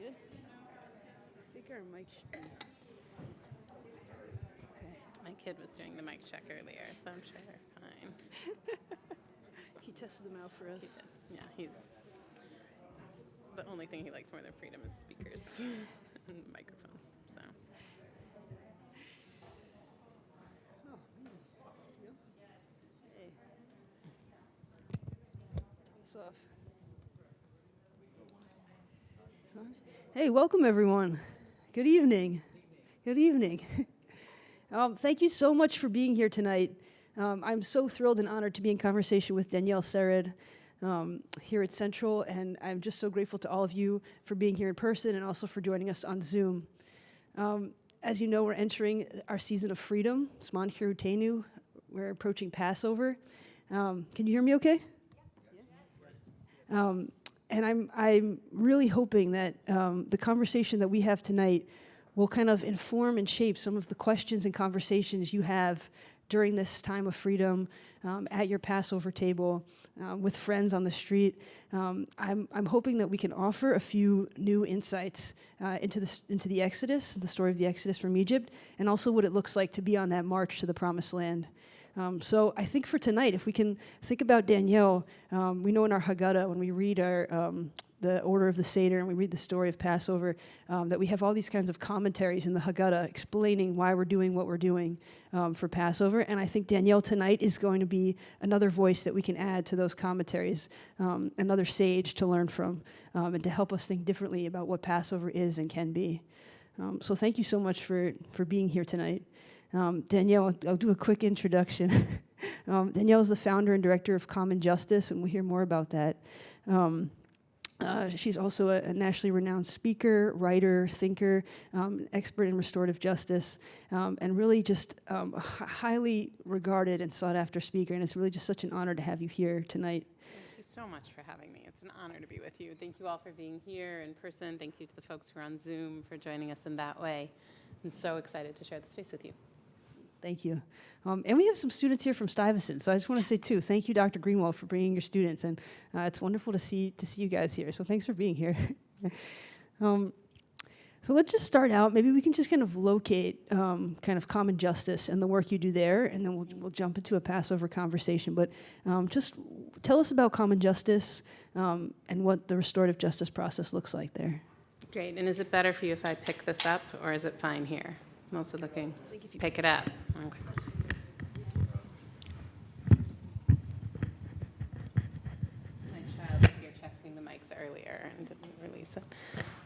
good? I think our mic should be... Okay. My kid was doing the mic check earlier, so I'm sure they're fine. He tested them out for us. Yeah, he's the only thing he likes more than freedom is speakers and microphones. So. Oh, amazing. Hey. It's off. It's on. Hey, welcome everyone. Good evening. Good evening. Thank you so much for being here tonight. I'm so thrilled and honored to be in conversation with Danielle Sered here at Central, and I'm just so grateful to all of you for being here in person and also for joining us on Zoom. As you know, we're entering our season of freedom, Zman Hirutenu. We're approaching Passover. Can you hear me okay? And I'm really hoping that the conversation that we have tonight will kind of inform and shape some of the questions and conversations you have during this time of freedom at your Passover table with friends on the street. I'm hoping that we can offer a few new insights into the Exodus, the story of the Exodus from Egypt, and also what it looks like to be on that march to the Promised Land. So I think for tonight, if we can think about Danielle, we know in our Haggadah, when we read the order of the Seder and we read the story of Passover, that we have all these kinds of commentaries in the Haggadah explaining why we're doing what we're doing for Passover. And I think Danielle tonight is going to be another voice that we can add to those commentaries, another sage to learn from, and to help us think differently about what Passover is and can be. So thank you so much for being here tonight. Danielle, I'll do a quick introduction. Danielle is the founder and director of Common Justice, and we'll hear more about that. She's also a nationally renowned speaker, writer, thinker, expert in restorative justice, and really just a highly regarded and sought-after speaker. And it's really just such an honor to have you here tonight. Thank you so much for having me. It's an honor to be with you. Thank you all for being here in person. Thank you to the folks who are on Zoom for joining us in that way. I'm so excited to share the space with you. Thank you. And we have some students here from Stuyvesant, so I just want to say, too, thank you, Dr. Greenwald, for bringing your students, and it's wonderful to see you guys here, so thanks for being here. So let's just start out. Maybe we can just kind of locate kind of Common Justice and the work you do there, and then we'll jump into a Passover conversation. But just tell us about Common Justice and what the restorative justice process looks like there. Great. And is it better for you if I pick this up, or is it fine here? I'm also looking. Pick it up. Okay. My child was here checking the mics earlier and didn't release it.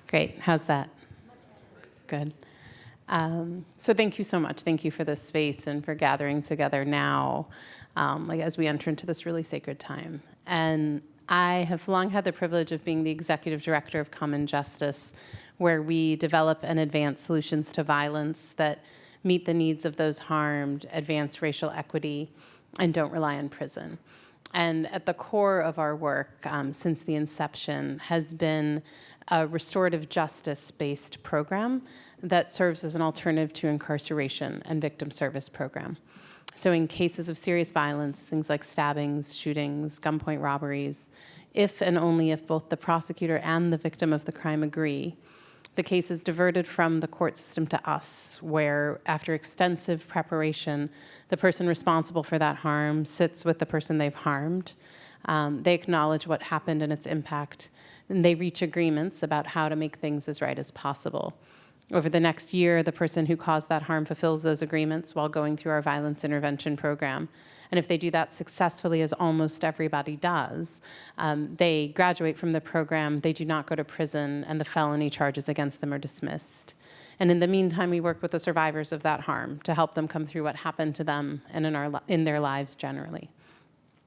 Great. How's that? Good. So thank you so much. Thank you for this space and for gathering together now, as we enter into this really sacred time. And I have long had the privilege of being the executive director of Common Justice, where we develop and advance solutions to violence that meet the needs of those harmed, advance racial equity, and don't rely on prison. And at the core of our work since the inception has been a restorative justice-based program that serves as an alternative to incarceration and victim service program. So in cases of serious violence, things like stabbings, shootings, gunpoint robberies, if and only if both the prosecutor and the victim of the crime agree, the case is diverted from the court system to us, where after extensive preparation, the person responsible for that harm sits with the person they've harmed. They acknowledge what happened and its impact, and they reach agreements about how to make things as right as possible. Over the next year, the person who caused that harm fulfills those agreements while going through our violence intervention program. And if they do that successfully, as almost everybody does, they graduate from the program, they do not go to prison, and the felony charges against them are dismissed. And in the meantime, we work with the survivors of that harm to help them come through what happened to them and in their lives generally.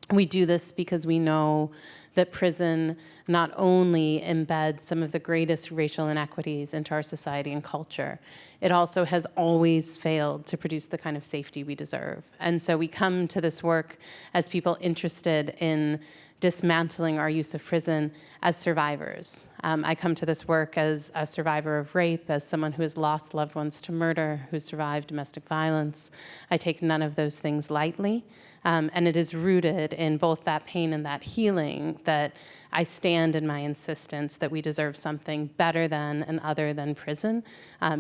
We do this because we know that prison not only embeds some of the greatest racial inequities into our society and culture, it also has always failed to produce the kind of safety we deserve. And so we come to this work as people interested in dismantling our use of prison as survivors, I come to this work as a survivor of rape, as someone who has lost loved ones to murder, who survived domestic violence. I take none of those things lightly. And it is rooted in both that pain and that healing that I stand in my insistence that we deserve something better than and other than prison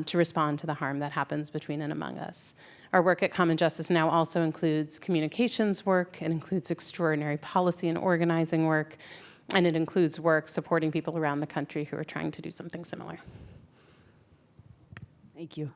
to respond to the harm that happens between and among us. Our work at Common Justice now also includes communications work, it includes extraordinary policy and organizing work, and it includes work supporting people around the country who are trying to do something similar. Thank you.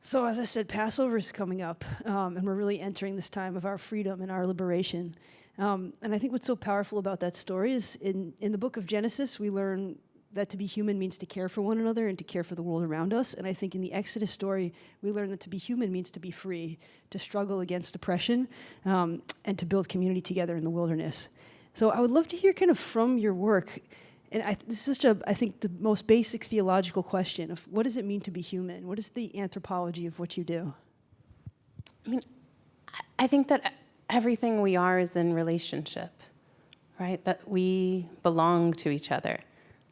So as I said, Passover is coming up, and we're really entering this time of our freedom and our liberation. And I think what's so powerful about that story is in the book of Genesis, we learn that to be human means to care for one another and to care for the world around us. And I think in the Exodus story, we learn that to be human means to be free, to struggle against oppression, and to build community together in the wilderness. So I would love to hear kind of from your work, and this is such I think, the most basic theological question of what does it mean to be human? What is the anthropology of what you do? I mean, I think that everything we are is in relationship, right? That we belong to each other.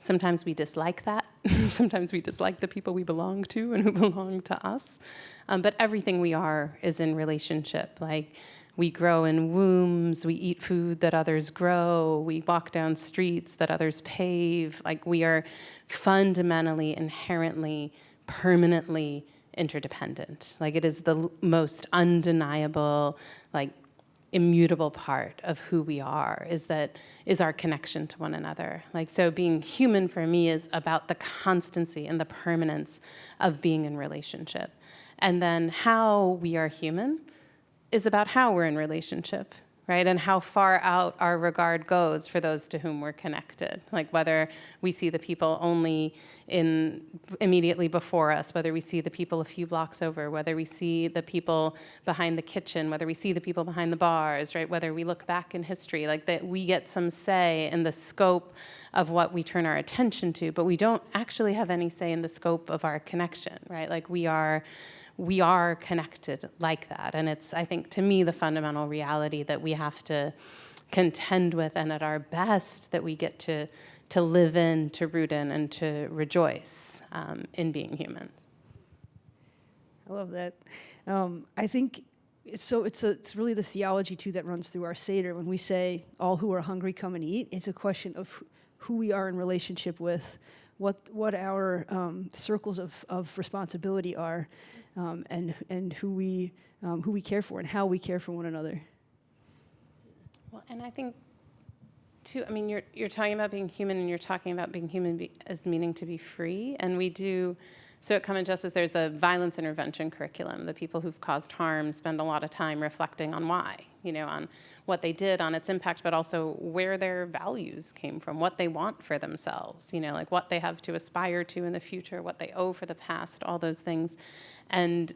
Sometimes we dislike that. Sometimes we dislike the people we belong to and who belong to us. But everything we are is in relationship. Like, we grow in wombs, we eat food that others grow, we walk down streets that others pave. Like, we are fundamentally, inherently, permanently interdependent. Like, it is the most undeniable, like, immutable part of who we are is our connection to one another. Like, so being human for me is about the constancy and the permanence of being in relationship. And then how we are human is about how we're in relationship, right? And how far out our regard goes for those to whom we're connected. Like, whether we see the people only immediately before us, whether we see the people a few blocks over, whether we see the people behind the kitchen, whether we see the people behind the bars, right? Whether we look back in history, like that we get some say in the scope of what we turn our attention to, but we don't actually have any say in the scope of our connection, right? Like, we are connected like that. And it's, I think, to me, the fundamental reality that we have to contend with, and at our best, that we get to live in, to root in, and to rejoice in being human. I love that. I think it's really the theology, too, that runs through our Seder. When we say, all who are hungry, come and eat, it's a question of who we are in relationship with, what our circles of responsibility are, and who we care for and how we care for one another. Well, and I think, too, I mean, you're talking about being human, and you're talking about being human as meaning to be free, and we do. So at Common Justice, there's a violence intervention curriculum. The people who've caused harm spend a lot of time reflecting on why, on what they did, on its impact, but also where their values came from, what they want for themselves, like what they have to aspire to in the future, what they owe for the past, all those things. And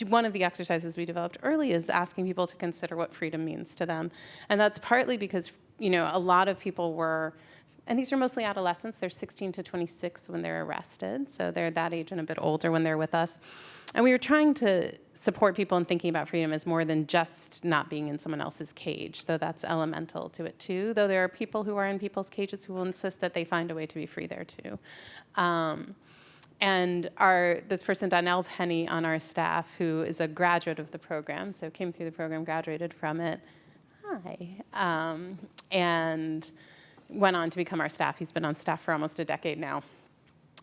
one of the exercises we developed early is asking people to consider what freedom means to them. And that's partly because, a lot of people were, and these are mostly adolescents, they're 16 to 26 when they're arrested, so they're that age and a bit older when they're with us. And we were trying to support people in thinking about freedom as more than just not being in someone else's cage, though that's elemental to it too, though there are people who are in people's cages who will insist that they find a way to be free there too. And this person, Danielle Penny, on our staff, who is a graduate of the program, so came through the program, graduated from it, and went on to become our staff. He's been on staff for almost a decade now.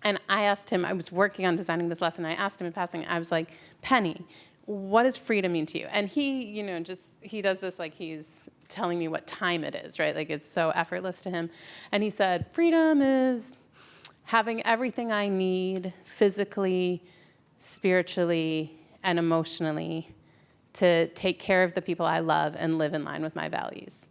And I asked him, I was working on designing this lesson, I asked him in passing, I was like, Penny, what does freedom mean to you? And he, he does this like he's telling me what time it is, right? Like, it's so effortless to him. And he said, freedom is having everything I need physically, spiritually, and emotionally to take care of the people I love and live in line with my values.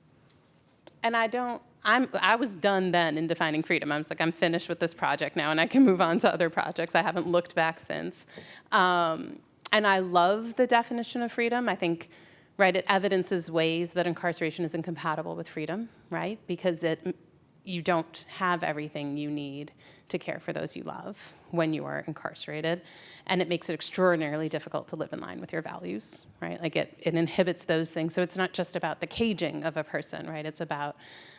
And I was done then in defining freedom. I was like, I'm finished with this project now, and I can move on to other projects. I haven't looked back since. And I love the definition of freedom. I think, right, it evidences ways that incarceration is incompatible with freedom, right? Because it you don't have everything you need to care for those you love when you are incarcerated. And it makes it extraordinarily difficult to live in line with your values, right? Like it inhibits those things. So it's not just about the caging of a person, right? It's about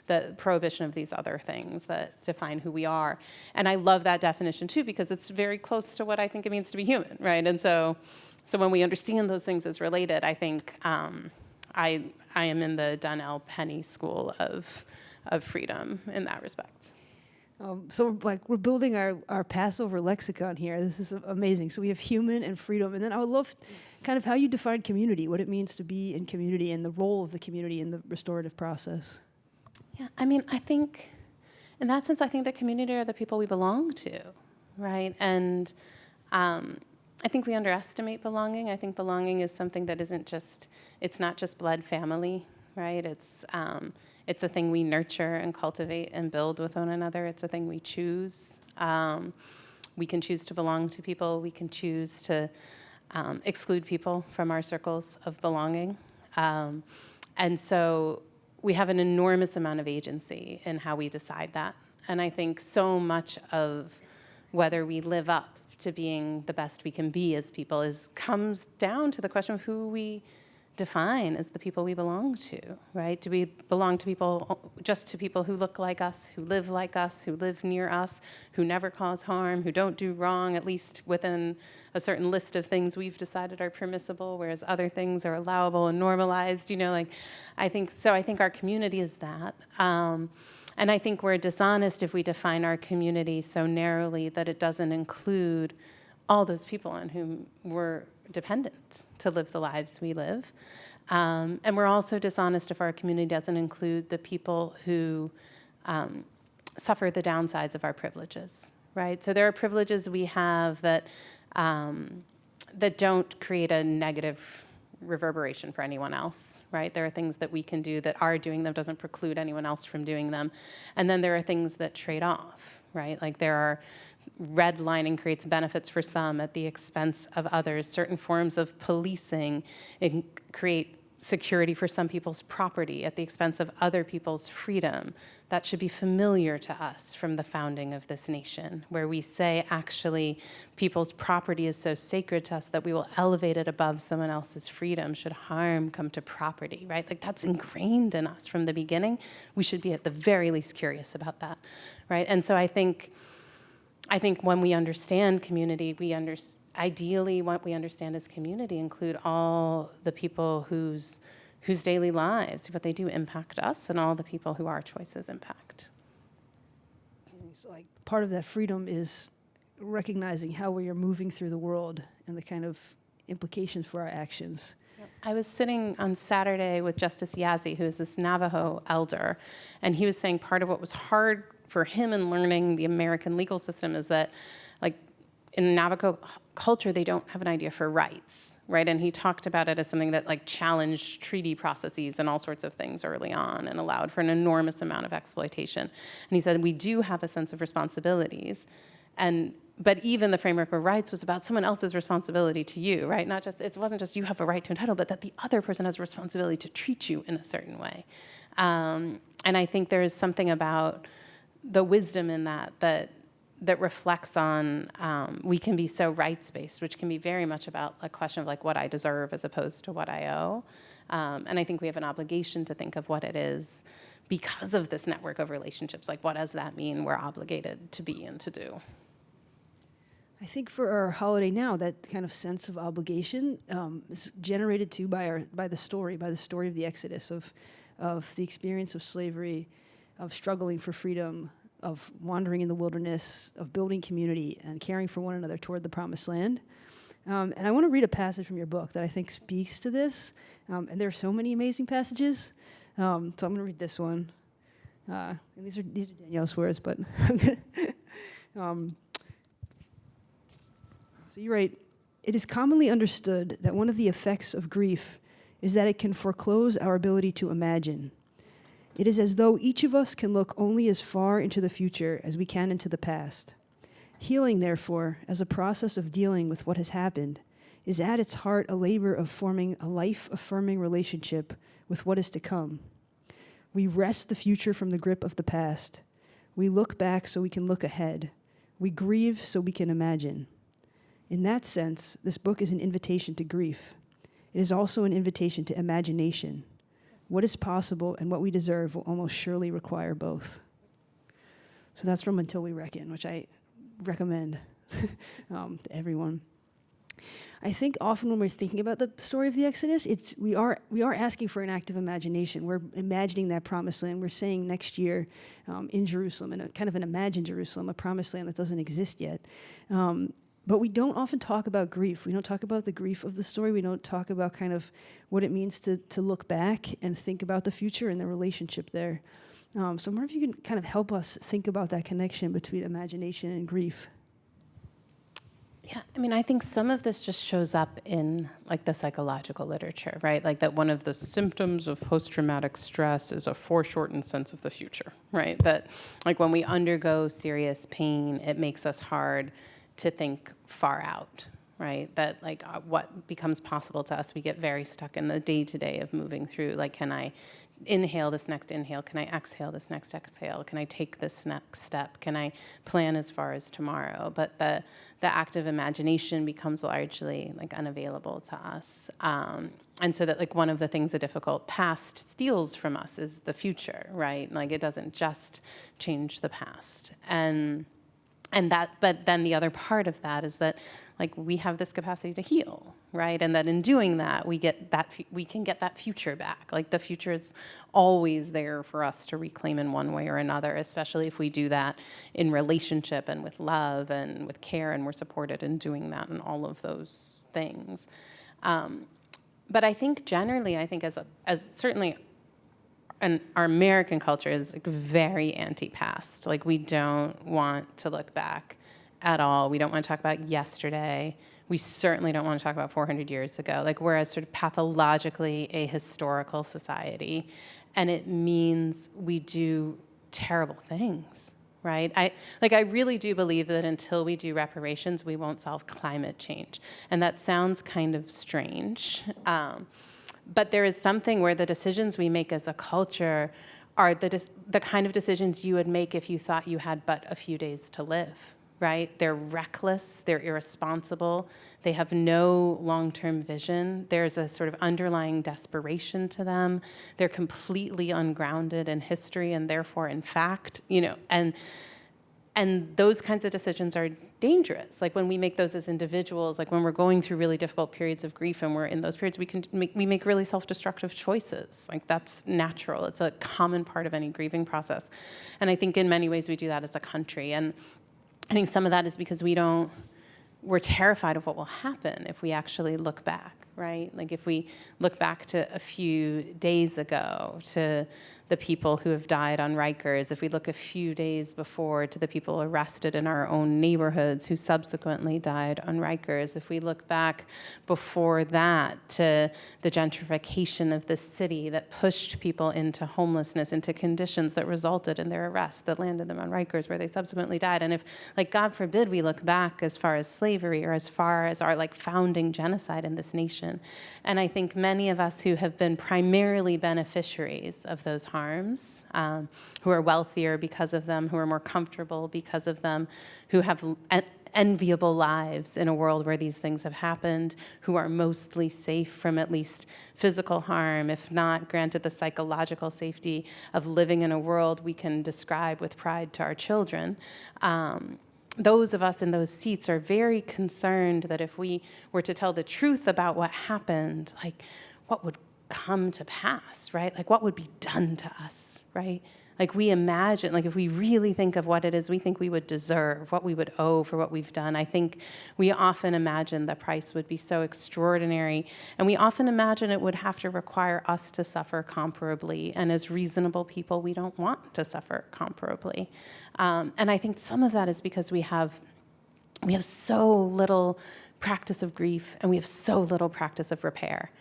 the prohibition of these other things that define who we are. And I love that definition too, because it's very close to what I think it means to be human, right? And so when we understand those things as related, I think I am in the Danielle Penny school of freedom in that respect. So we're building our Passover lexicon here. This is amazing. So we have human and freedom. And then I would love kind of how you define community, what it means to be in community and the role of the community in the restorative process. Yeah, I mean, I think, in that sense, I think the community are the people we belong to, right? And I think we underestimate belonging. I think belonging is something that it's not just blood family, right? It's a thing we nurture and cultivate and build with one another. It's a thing we choose. We can choose to belong to people. We can choose to exclude people from our circles of belonging. And so we have an enormous amount of agency in how we decide that. And I think so much of whether we live up to being the best we can be as people comes down to the question of who we define as the people we belong to, right? Do we belong to people, just to people who look like us, who live like us, who live near us, who never cause harm, who don't do wrong, at least within a certain list of things we've decided are permissible, whereas other things are allowable and normalized, I think our community is that. And I think we're dishonest if we define our community so narrowly that it doesn't include all those people on whom we're dependent to live the lives we live. And we're also dishonest if our community doesn't include the people who suffer the downsides of our privileges, right? So there are privileges we have that don't create a negative reverberation for anyone else, right? There are things that we can do that are doing them doesn't preclude anyone else from doing them. And then there are things that trade off, right? Like there are redlining creates benefits for some at the expense of others. Certain forms of policing create security for some people's property at the expense of other people's freedom. That should be familiar to us from the founding of this nation, where we say, actually, people's property is so sacred to us that we will elevate it above someone else's freedom should harm come to property, right? Like that's ingrained in us from the beginning. We should be at the very least curious about that, right? And so I think when we understand community, ideally what we understand as community include all the people whose daily lives, what they do impact us, and all the people who our choices impact. So like part of that freedom is recognizing how we are moving through the world and the kind of implications for our actions. I was sitting on Saturday with Justice Yazzie, who is this Navajo elder, and he was saying part of what was hard for him in learning the American legal system is that, like, in Navajo culture, they don't have an idea for rights, right? And he talked about it as something that like challenged treaty processes and all sorts of things early on and allowed for an enormous amount of exploitation. And he said, we do have a sense of responsibilities. But even the framework of rights was about someone else's responsibility to you, right? It wasn't just you have a right to entitle, but that the other person has a responsibility to treat you in a certain way. And I think there is something about the wisdom in that reflects on, we can be so rights-based, which can be very much about a question of like what I deserve as opposed to what I owe. And I think we have an obligation to think of what it is because of this network of relationships. Like what does that mean we're obligated to be and to do? I think for our holiday now, that kind of sense of obligation is generated too by the story of the Exodus, of the experience of slavery, of struggling for freedom, of wandering in the wilderness, of building community and caring for one another toward the promised land. And I want to read a passage from your book that I think speaks to this. And there are so many amazing passages. So I'm going to read this one. And these are Danielle's words, but I'm going to... So you write, it is commonly understood that one of the effects of grief is that it can foreclose our ability to imagine. It is as though each of us can look only as far into the future as we can into the past. Healing, therefore, as a process of dealing with what has happened, is at its heart a labor of forming a life-affirming relationship with what is to come. We wrest the future from the grip of the past. We look back so we can look ahead. We grieve so we can imagine. In that sense, this book is an invitation to grief. It is also an invitation to imagination. What is possible and what we deserve will almost surely require both. So that's from Until We Reckon, which I recommend to everyone. I think often when we're thinking about the story of the Exodus, we are asking for an active imagination. We're imagining that promised land. We're saying next year in Jerusalem, in a kind of an imagined Jerusalem, a promised land that doesn't exist yet. But we don't often talk about grief. We don't talk about the grief of the story. We don't talk about kind of what it means to look back and think about the future and the relationship there. So I wonder if you can kind of help us think about that connection between imagination and grief. Yeah, I mean, I think some of this just shows up in like the psychological literature, right? Like that one of the symptoms of post-traumatic stress is a foreshortened sense of the future, right? That like when we undergo serious pain, it makes us hard to think far out, right? That like what becomes possible to us, we get very stuck in the day-to-day of moving through. Like, can I inhale this next inhale? Can I exhale this next exhale? Can I take this next step? Can I plan as far as tomorrow? But the active imagination becomes largely like unavailable to us. And so that like one of the things the difficult past steals from us is the future, right? Like it doesn't just change the past. But then the other part of that is that like we have this capacity to heal, right? And that in doing that, we can get that future back. Like the future is always there for us to reclaim in one way or another, especially if we do that in relationship and with love and with care, and we're supported in doing that and all of those things. But I think generally, as certainly. And our American culture is like very anti-past. Like we don't want to look back at all. We don't want to talk about yesterday. We certainly don't want to talk about 400 years ago. Like we're a sort of pathologically a historical society, and it means we do terrible things, right? I really do believe that until we do reparations, we won't solve climate change. And that sounds kind of strange. But there is something where the decisions we make as a culture are the kind of decisions you would make if you thought you had but a few days to live, right? They're reckless, they're irresponsible, they have no long-term vision. There's a sort of underlying desperation to them. They're completely ungrounded in history and therefore in fact, and those kinds of decisions are dangerous. Like when we make those as individuals, like when we're going through really difficult periods of grief and we're in those periods, we make really self-destructive choices. Like that's natural. It's a common part of any grieving process. And I think in many ways we do that as a country. And I think some of that is because we're terrified of what will happen if we actually look back, right? Like if we look back to a few days ago, to the people who have died on Rikers, if we look a few days before to the people arrested in our own neighborhoods who subsequently died on Rikers, if we look back before that to the gentrification of this city that pushed people into homelessness, into conditions that resulted in their arrests, that landed them on Rikers where they subsequently died. And if, like, God forbid we look back as far as slavery or as far as our like founding genocide in this nation. And I think many of us who have been primarily beneficiaries of those harms, who are wealthier because of them, who are more comfortable because of them, who have enviable lives in a world where these things have happened, who are mostly safe from at least physical harm, if not granted the psychological safety of living in a world we can describe with pride to our children. Those of us in those seats are very concerned that if we were to tell the truth about what happened, like what would come to pass, right? Like what would be done to us, right? Like we imagine, like if we really think of what it is we think we would deserve, what we would owe for what we've done, I think we often imagine the price would be so extraordinary. And we often imagine it would have to require us to suffer comparably. And as reasonable people, we don't want to suffer comparably. And I think some of that is because we have so little practice of grief and we have so little practice of repair.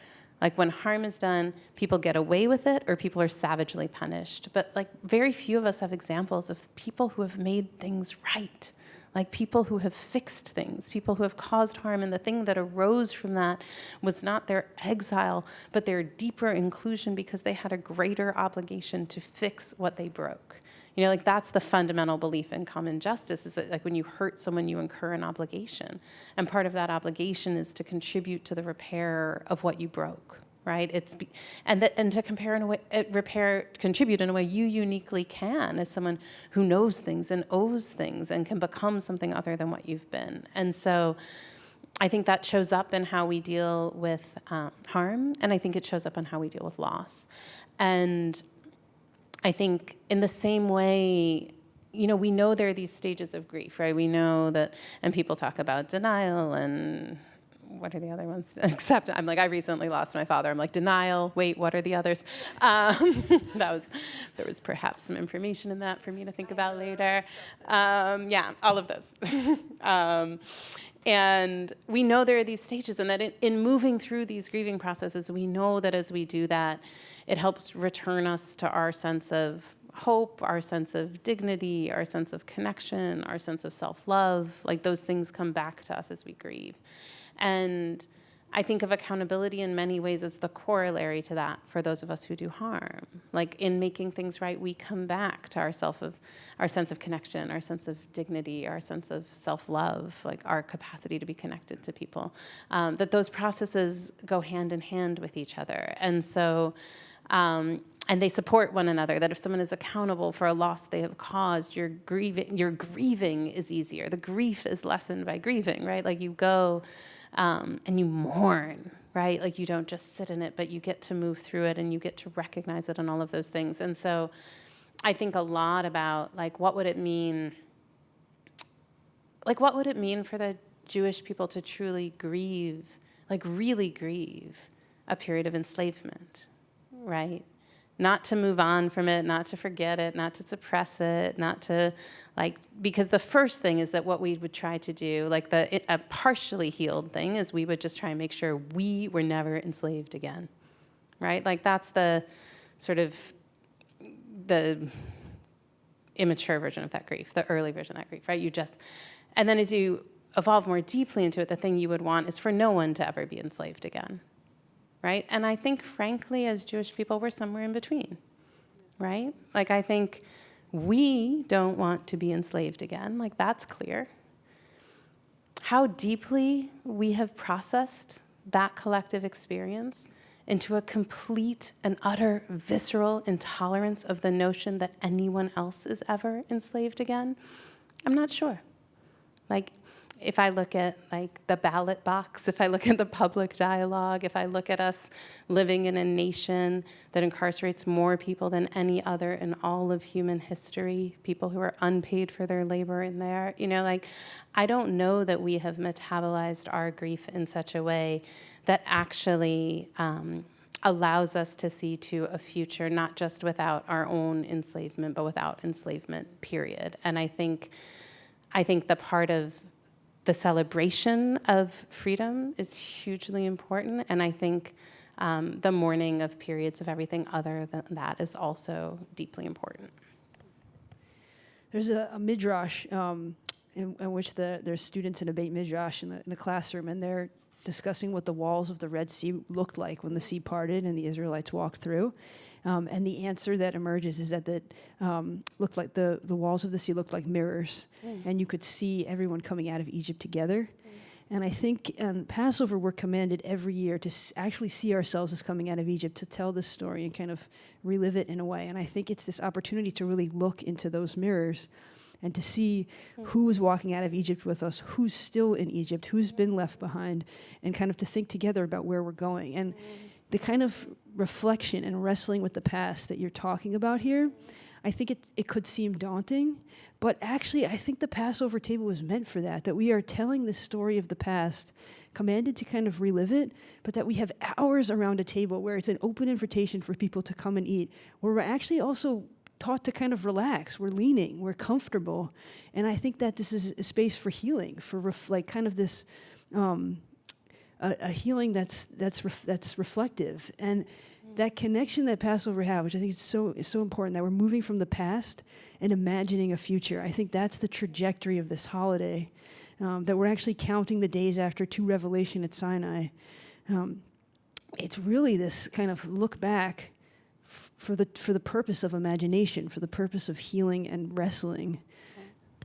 Like when harm is done, people get away with it or people are savagely punished. But like very few of us have examples of people who have made things right. Like people who have fixed things, people who have caused harm. And the thing that arose from that was not their exile, but their deeper inclusion because they had a greater obligation to fix what they broke. You know, like that's the fundamental belief in common justice, is that like when you hurt someone, you incur an obligation. And part of that obligation is to contribute to the repair of what you broke, right? And to contribute in a way you uniquely can as someone who knows things and owes things and can become something other than what you've been. And so I think that shows up in how we deal with harm, and I think it shows up in how we deal with loss. And I think in the same way, you know, we know there are these stages of grief, right? We know that, and people talk about denial and what are the other ones? Except I'm like, I recently lost my father. I'm like, denial, wait, what are the others? There was perhaps some information in that for me to think about later. Yeah, all of those. And we know there are these stages, and that in moving through these grieving processes, we know that as we do that, it helps return us to our sense of hope, our sense of dignity, our sense of connection, our sense of self-love. Like those things come back to us as we grieve. And I think of accountability in many ways as the corollary to that for those of us who do harm. Like in making things right, we come back to our sense of connection, our sense of dignity, our sense of self-love, like our capacity to be connected to people. That those processes go hand in hand with each other. And so, and they support one another, that if someone is accountable for a loss they have caused, your grieving is easier. The grief is lessened by grieving, right? Like you go and you mourn, right? Like you don't just sit in it, but you get to move through it and you get to recognize it and all of those things. And so I think a lot about like, what would it mean for the Jewish people to truly grieve, like really grieve a period of enslavement, right? Not to move on from it, not to forget it, not to suppress it, not to because the first thing is that what we would try to do, like a partially healed thing, is we would just try and make sure we were never enslaved again, right? Like that's the sort of the immature version of that grief, the early version of that grief, right? And then as you evolve more deeply into it, the thing you would want is for no one to ever be enslaved again. Right? And I think, frankly, as Jewish people, we're somewhere in between, right? Like, I think we don't want to be enslaved again. Like, that's clear. How deeply we have processed that collective experience into a complete and utter visceral intolerance of the notion that anyone else is ever enslaved again, I'm not sure. Like, if I look at like the ballot box, if I look at the public dialogue, if I look at us living in a nation that incarcerates more people than any other in all of human history, people who are unpaid for their labor in there, you know, like I don't know that we have metabolized our grief in such a way that actually allows us to see to a future not just without our own enslavement, but without enslavement, period. And I think the part of the celebration of freedom is hugely important, and I think the mourning of periods of everything other than that is also deeply important. There's a midrash in which there's students in a Beit Midrash in a classroom, and they're discussing what the walls of the Red Sea looked like when the sea parted and the Israelites walked through. And the answer that emerges is that looked like the walls of the sea looked like mirrors, and you could see everyone coming out of Egypt together. And I think in Passover, we're commanded every year to actually see ourselves as coming out of Egypt, to tell this story and kind of relive it in a way. And I think it's this opportunity to really look into those mirrors and to see who is walking out of Egypt with us, who's still in Egypt, who's been left behind, and kind of to think together about where we're going. And the kind of reflection and wrestling with the past that you're talking about here, I think it could seem daunting, but actually I think the Passover table was meant for that we are telling the story of the past, commanded to kind of relive it, but that we have hours around a table where it's an open invitation for people to come and eat, where we're actually also taught to kind of relax, we're leaning, we're comfortable. And I think that this is a space for healing, for kind of this a healing that's reflective, and that connection that Passover had, which I think is so important, that we're moving from the past and imagining a future. I think that's the trajectory of this holiday, that we're actually counting the days after revelation at Sinai. It's really this kind of look back for the purpose of imagination, for the purpose of healing and wrestling.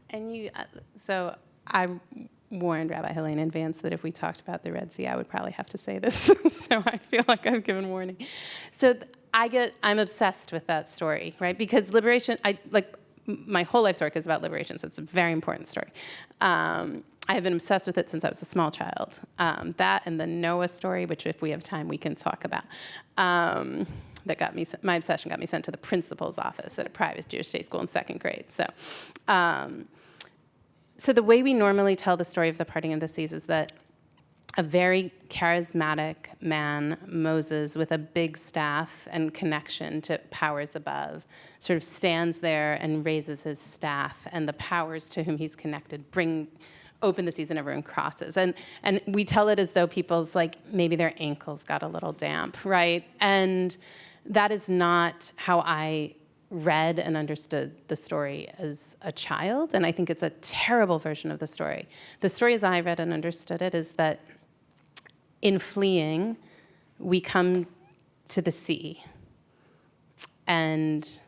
And so I warned Rabbi Hilly in advance that if we talked about the Red Sea, I would probably have to say this. So I feel like I've given warning. So I'm obsessed with that story, right? Because liberation, my whole life story is about liberation, so it's a very important story. I have been obsessed with it since I was a small child. That and the Noah story, which if we have time, we can talk about. My obsession got me sent to the principal's office at a private Jewish day school in second grade. So the way we normally tell the story of the parting of the seas is that a very charismatic man, Moses, with a big staff and connection to powers above, sort of stands there and raises his staff, and the powers to whom he's connected open the seas and everyone crosses. And we tell it as though people's, maybe their ankles got a little damp, right? And that is not how I read and understood the story as a child, and I think it's a terrible version of the story. The story as I read and understood it is that in fleeing, we come to the sea, and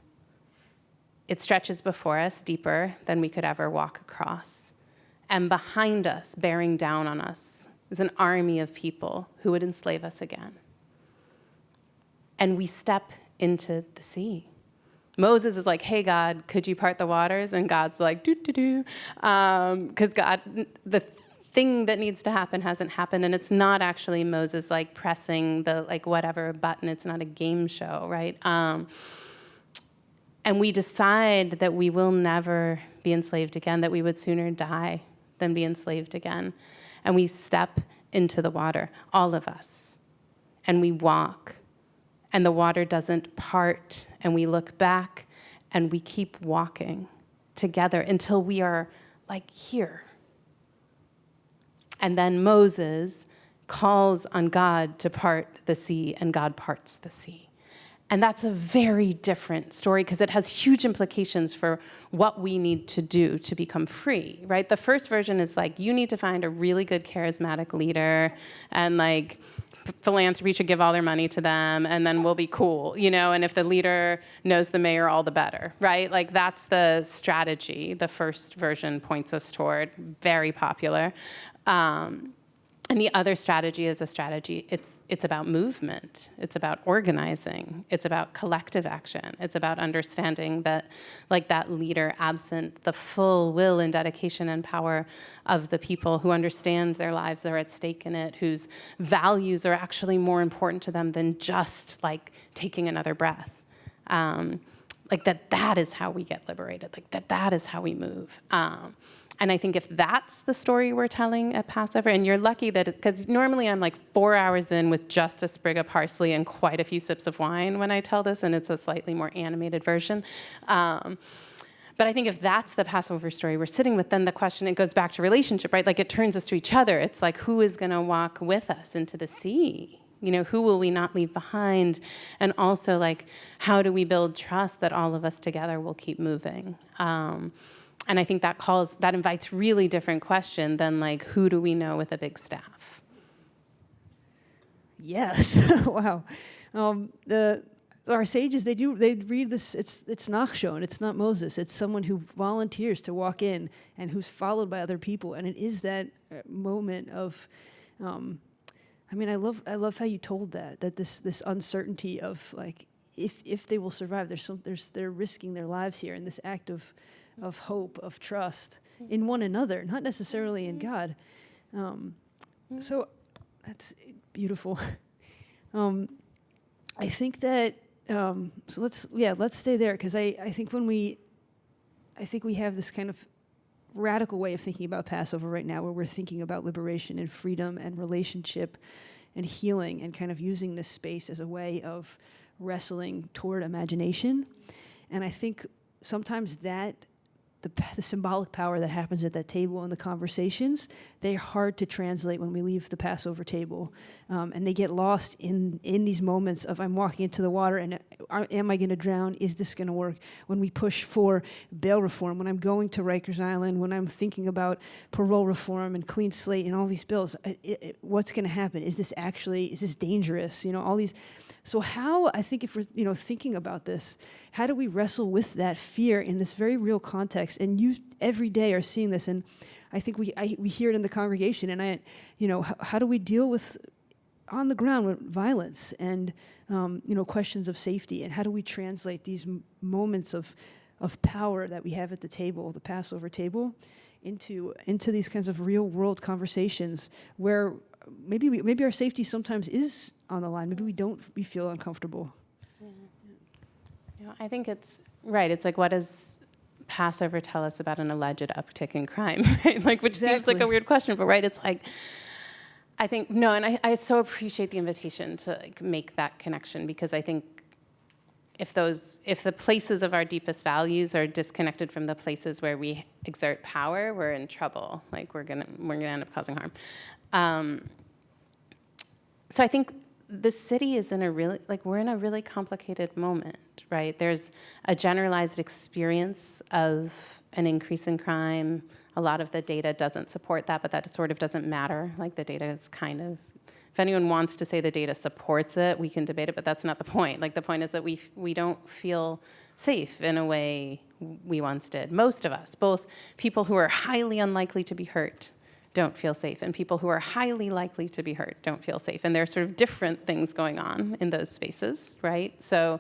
it stretches before us deeper than we could ever walk across. And behind us, bearing down on us, is an army of people who would enslave us again. And we step into the sea. Moses is like, hey, God, could you part the waters? And God's like, do. Because God, the thing that needs to happen hasn't happened. And it's not actually Moses pressing the whatever button. It's not a game show, right? And we decide that we will never be enslaved again, that we would sooner die than be enslaved again. And we step into the water, all of us, and we walk. And the water doesn't part, and we look back, and we keep walking together until we are here. And then Moses calls on God to part the sea, and God parts the sea. And that's a very different story because it has huge implications for what we need to do to become free, right? The first version is you need to find a really good charismatic leader, and philanthropy should give all their money to them, and then we'll be cool, and if the leader knows the mayor, all the better, right? That's the strategy the first version points us toward, very popular. And the other strategy is a strategy, it's about movement, it's about organizing, it's about collective action, it's about understanding that that leader, absent the full will and dedication and power of the people who understand their lives are at stake in it, whose values are actually more important to them than just taking another breath. That is how we get liberated, that is how we move. And I think if that's the story we're telling at Passover, and you're lucky that, because normally I'm 4 hours in with just a sprig of parsley and quite a few sips of wine when I tell this, and it's a slightly more animated version. But I think if that's the Passover story we're sitting with, then the question, it goes back to relationship, right? It turns us to each other. It's who is going to walk with us into the sea? Who will we not leave behind? And also, how do we build trust that all of us together will keep moving? And I think that invites really different question than who do we know with a big staff? Yes. Wow. Our sages, they read this, it's Nachshon, it's not Moses. It's someone who volunteers to walk in and who's followed by other people. And it is that moment of, I love how you told that this uncertainty of if they will survive, they're risking their lives here in this act of hope, of trust in one another, not necessarily in God. So that's beautiful. I think that, so let's stay there, because I think we have this kind of radical way of thinking about Passover right now, where we're thinking about liberation and freedom and relationship and healing, and kind of using this space as a way of wrestling toward imagination. And I think sometimes that the symbolic power that happens at that table and the conversations, they're hard to translate when we leave the Passover table. And they get lost in these moments of, I'm walking into the water and am I going to drown? Is this going to work? When we push for bail reform, when I'm going to Rikers Island, when I'm thinking about parole reform and clean slate and all these bills, what's going to happen? Is this dangerous? All these So how, I think if we're, thinking about this, how do we wrestle with that fear in this very real context? And you every day are seeing this, and I think we hear it in the congregation, and how do we deal with on the ground with violence and, questions of safety, and how do we translate these moments of power that we have at the table, the Passover table, into these kinds of real world conversations where maybe our safety sometimes is on the line. Maybe we feel uncomfortable. Yeah. I think it's right. It's like, what does Passover tell us about an alleged uptick in crime? Right? Like, which seems like a weird question, but right, it's like, I think, no, and I so appreciate the invitation to make that connection, because I think if the places of our deepest values are disconnected from the places where we exert power, we're in trouble. Like, we're gonna end up causing harm. So I think the city is we're in a really complicated moment, right? There's a generalized experience of an increase in crime. A lot of the data doesn't support that, but that sort of doesn't matter. Like, the data is kind of, if anyone wants to say the data supports it, we can debate it, but that's not the point. Like, the point is that we don't feel safe in a way we once did. Most of us, both people who are highly unlikely to be hurt don't feel safe, and people who are highly likely to be hurt don't feel safe. And there are sort of different things going on in those spaces, right? So,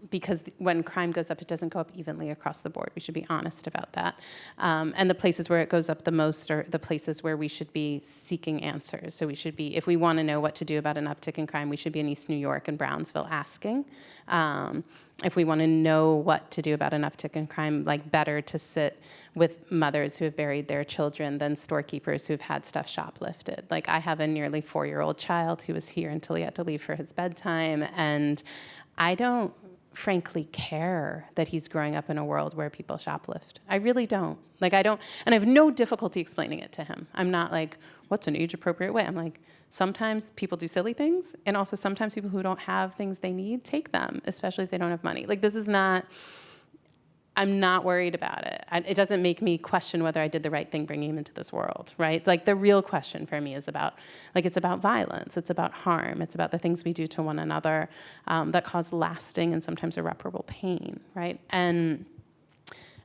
because when crime goes up, it doesn't go up evenly across the board. We should be honest about that. And the places where it goes up the most are the places where we should be seeking answers. So we should be, if we want to know what to do about an uptick in crime, we should be in East New York and Brownsville asking. If we want to know what to do about an uptick in crime, like, better to sit with mothers who have buried their children than storekeepers who've had stuff shoplifted. Like, I have a nearly 4-year-old child who was here until he had to leave for his bedtime, and I don't frankly care that he's growing up in a world where people shoplift. I really don't. Like, I don't, and I have no difficulty explaining it to him. I'm not like, what's an age-appropriate way? I'm like, sometimes people do silly things, and also sometimes people who don't have things they need take them, especially if they don't have money. Like, this is not, I'm not worried about it. It doesn't make me question whether I did the right thing bringing him into this world, right? Like, the real question for me is about, like, it's about violence, it's about harm, it's about the things we do to one another that cause lasting and sometimes irreparable pain, right?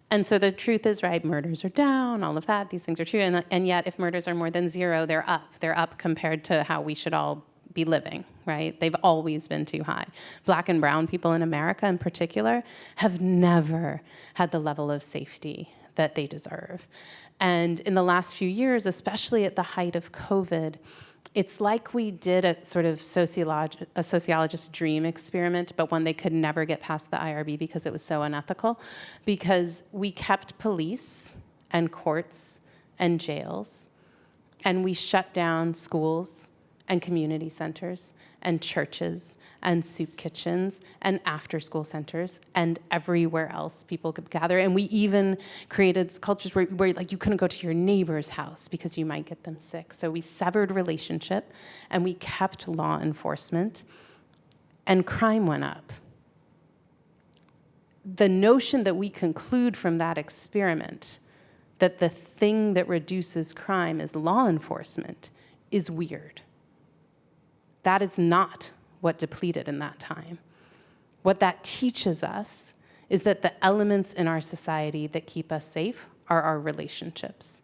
And so the truth is, right, murders are down, all of that, these things are true, and yet if murders are more than 0, they're up. They're up compared to how we should all be living, right? They've always been too high. Black and brown people in America in particular have never had the level of safety that they deserve. And in the last few years, especially at the height of COVID, it's like we did a sort of a sociologist's dream experiment, but one they could never get past the IRB because it was so unethical, because we kept police and courts and jails, and we shut down schools and community centers and churches and soup kitchens and after-school centers and everywhere else people could gather. And we even created cultures where like, you couldn't go to your neighbor's house because you might get them sick. So we severed relationship, and we kept law enforcement, and crime went up. The notion that we conclude from that experiment that the thing that reduces crime is law enforcement is weird. That is not what depleted in that time. What that teaches us is that the elements in our society that keep us safe are our relationships.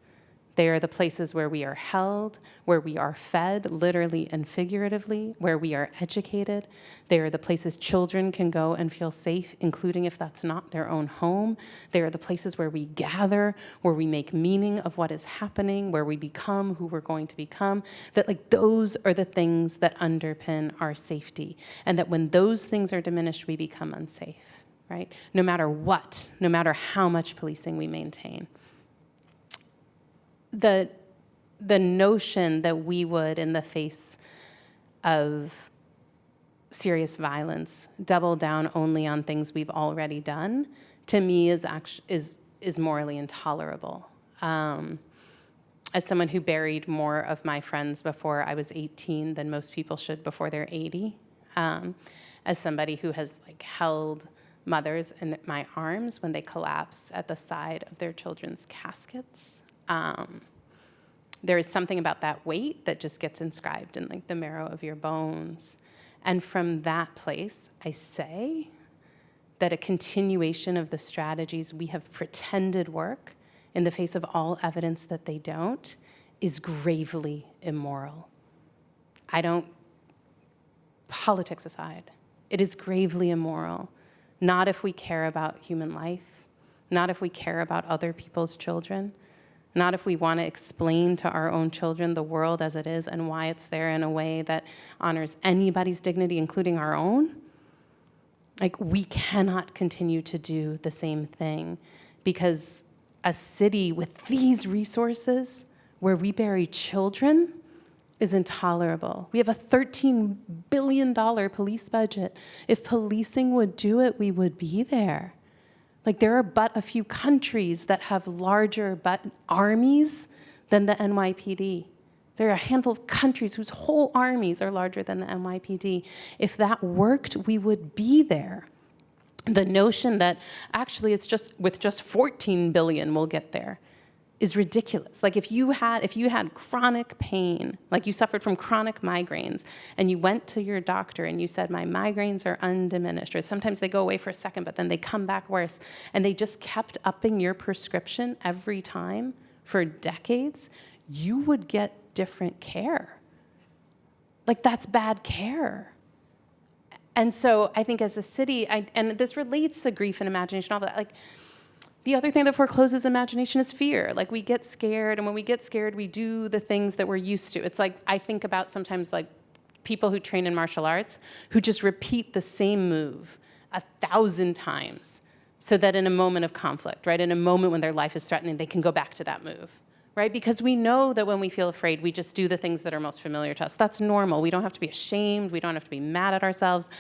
They are the places where we are held, where we are fed, literally and figuratively, where we are educated. They are the places children can go and feel safe, including if that's not their own home. They are the places where we gather, where we make meaning of what is happening, where we become who we're going to become. That, like, those are the things that underpin our safety. And that when those things are diminished, we become unsafe, right? No matter what, no matter how much policing we maintain. The notion that we would, in the face of serious violence, double down only on things we've already done, to me is morally intolerable. As someone who buried more of my friends before I was 18 than most people should before they're 80, as somebody who has, like, held mothers in my arms when they collapse at the side of their children's caskets, there is something about that weight that just gets inscribed in, like, the marrow of your bones. And from that place, I say that a continuation of the strategies we have pretended work in the face of all evidence that they don't is gravely immoral. Politics aside, it is gravely immoral. Not if we care about human life, not if we care about other people's children, not if we want to explain to our own children the world as it is and why it's there in a way that honors anybody's dignity, including our own. Like, we cannot continue to do the same thing, because a city with these resources where we bury children is intolerable. We have a $13 billion police budget. If policing would do it, we would be there. Like, there are but a few countries that have larger armies than the NYPD. There are a handful of countries whose whole armies are larger than the NYPD. If that worked, we would be there. The notion that actually it's just with just 14 billion we'll get there is ridiculous. Like, if you had chronic pain, like you suffered from chronic migraines, and you went to your doctor and you said, my migraines are undiminished, or sometimes they go away for a second, but then they come back worse, and they just kept upping your prescription every time for decades, you would get different care. Like, that's bad care. And so I think as a city, and this relates to grief and imagination, all that, like, the other thing that forecloses imagination is fear. Like, we get scared, and when we get scared, we do the things that we're used to. It's like, I think about sometimes like people who train in martial arts who just repeat the same move 1,000 times so that in a moment of conflict, right, in a moment when their life is threatening, they can go back to that move, right? Because we know that when we feel afraid, we just do the things that are most familiar to us. That's normal. We don't have to be ashamed. We don't have to be mad at ourselves.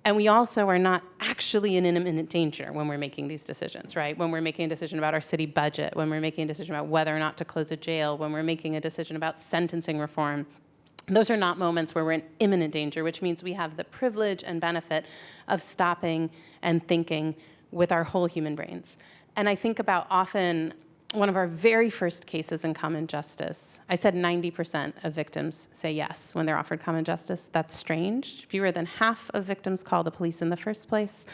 And we also are not actually in imminent danger when we're making these decisions, right? When we're making a decision about our city budget, when we're making a decision about whether or not to close a jail, when we're making a decision about sentencing reform. Those are not moments where we're in imminent danger, which means we have the privilege and benefit of stopping and thinking with our whole human brains. And I think about often one of our very first cases in common justice. I said 90% of victims say yes when they're offered common justice. That's strange. Fewer than half of victims call the police in the first place.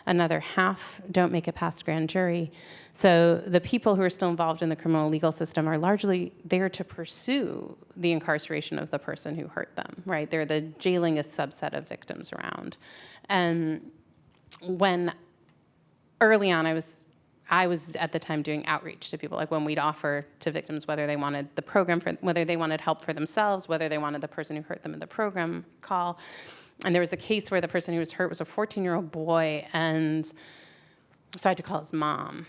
Another half don't make it past grand jury. So the people who are still involved in the criminal legal system are largely there to pursue the incarceration of the person who hurt them, right? They're the jailingest subset of victims around. And when early on I was at the time doing outreach to people, like when we'd offer to victims whether they wanted the program, whether they wanted help for themselves, whether they wanted the person who hurt them in the program call. And there was a case where the person who was hurt was a 14-year-old boy, and so I had to call his mom,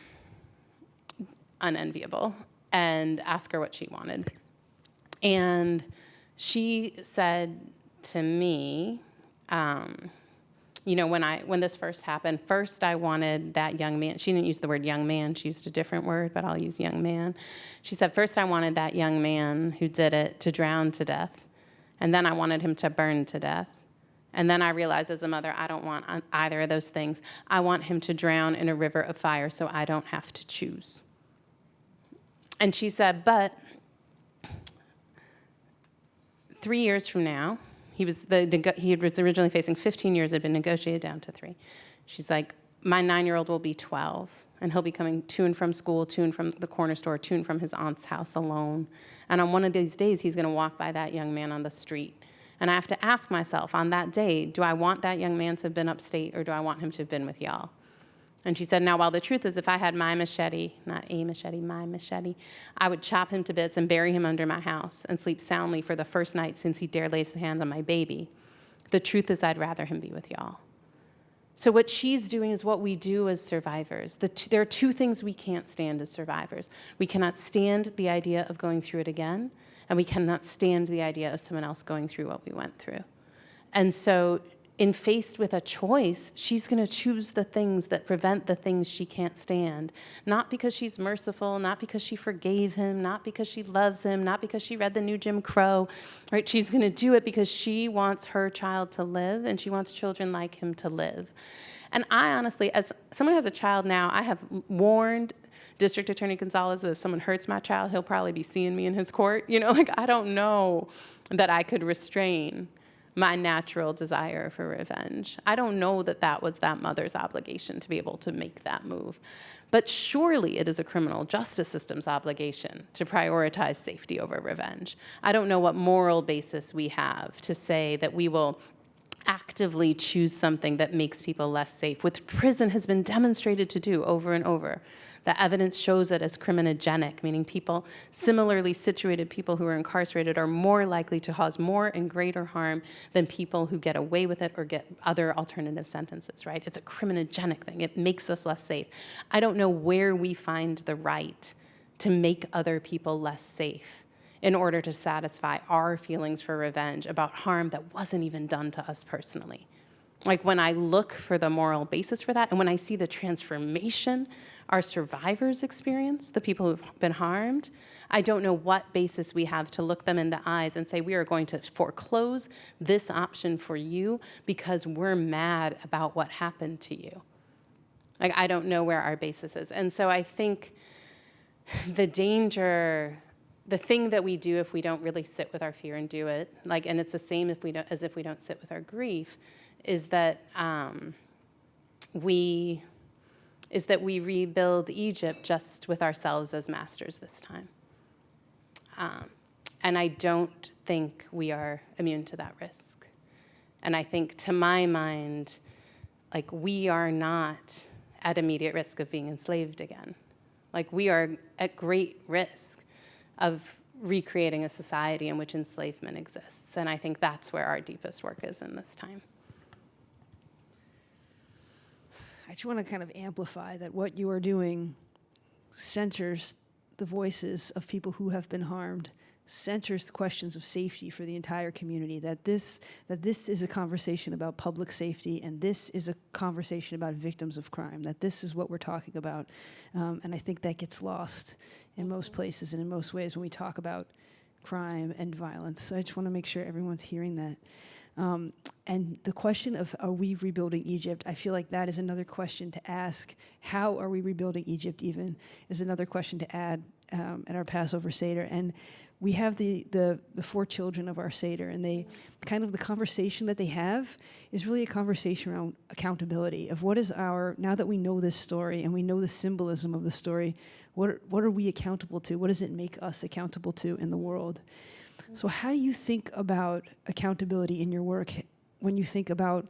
unenviable, and ask her what she wanted. And she said to me, you know, when this first happened, first I wanted that young man. She didn't use the word young man. She used a different word, but I'll use young man. She said, first I wanted that young man who did it to drown to death. And then I wanted him to burn to death. And then I realized as a mother, I don't want either of those things. I want him to drown in a river of fire so I don't have to choose. And she said, but 3 years from now, he was originally facing 15 years, had been negotiated down to 3. She's like, my 9-year-old will be 12, and he'll be coming to and from school, to and from the corner store, to and from his aunt's house alone. And on one of these days, he's going to walk by that young man on the street. And I have to ask myself on that day, do I want that young man to have been upstate, or do I want him to have been with y'all? And she said, now, while the truth is, if I had my machete, not a machete, my machete, I would chop him to bits and bury him under my house and sleep soundly for the first night since he dared lay his hand on my baby. The truth is, I'd rather him be with y'all. So what she's doing is what we do as survivors. There are two things we can't stand as survivors. We cannot stand the idea of going through it again, and we cannot stand the idea of someone else going through what we went through. And so in faced with a choice, she's going to choose the things that prevent the things she can't stand. Not because she's merciful, not because she forgave him, not because she loves him, not because she read the new Jim Crow, right? She's going to do it because she wants her child to live, and she wants children like him to live. And I honestly, as someone who has a child now, I have warned District Attorney Gonzalez that if someone hurts my child, he'll probably be seeing me in his court. You know, like, I don't know that I could restrain my natural desire for revenge. I don't know that that was that mother's obligation to be able to make that move. But surely it is a criminal justice system's obligation to prioritize safety over revenge. I don't know what moral basis we have to say that we will actively choose something that makes people less safe, which prison has been demonstrated to do over and over. The evidence shows it as criminogenic, meaning people, similarly situated people who are incarcerated are more likely to cause more and greater harm than people who get away with it or get other alternative sentences, right? It's a criminogenic thing. It makes us less safe. I don't know where we find the right to make other people less safe in order to satisfy our feelings for revenge about harm that wasn't even done to us personally. Like when I look for the moral basis for that, and when I see the transformation our survivors experience, the people who've been harmed, I don't know what basis we have to look them in the eyes and say, we are going to foreclose this option for you because we're mad about what happened to you. Like, I don't know where our basis is. And so I think the danger, the thing that we do if we don't really sit with our fear and do it, like, and it's the same as if we don't sit with our grief, is that we rebuild Egypt just with ourselves as masters this time. And I don't think we are immune to that risk. And I think, to my mind, like, we are not at immediate risk of being enslaved again. Like, we are at great risk of recreating a society in which enslavement exists. And I think that's where our deepest work is in this time. I just want to kind of amplify that what you are doing centers the voices of people who have been harmed, centers the questions of safety for the entire community, that this is a conversation about public safety, and this is a conversation about victims of crime, that this is what we're talking about. And I think that gets lost in most places and in most ways when we talk about crime and violence. So I just want to make sure everyone's hearing that. And the question of, are we rebuilding Egypt? I feel like that is another question to ask. How are we rebuilding Egypt even is another question to add at our Passover Seder. And we have the 4 children of our Seder, and they kind of, the conversation that they have is really a conversation around accountability of what is our, now that we know this story and we know the symbolism of the story, what are we accountable to? What does it make us accountable to in the world? So how do you think about accountability in your work when you think about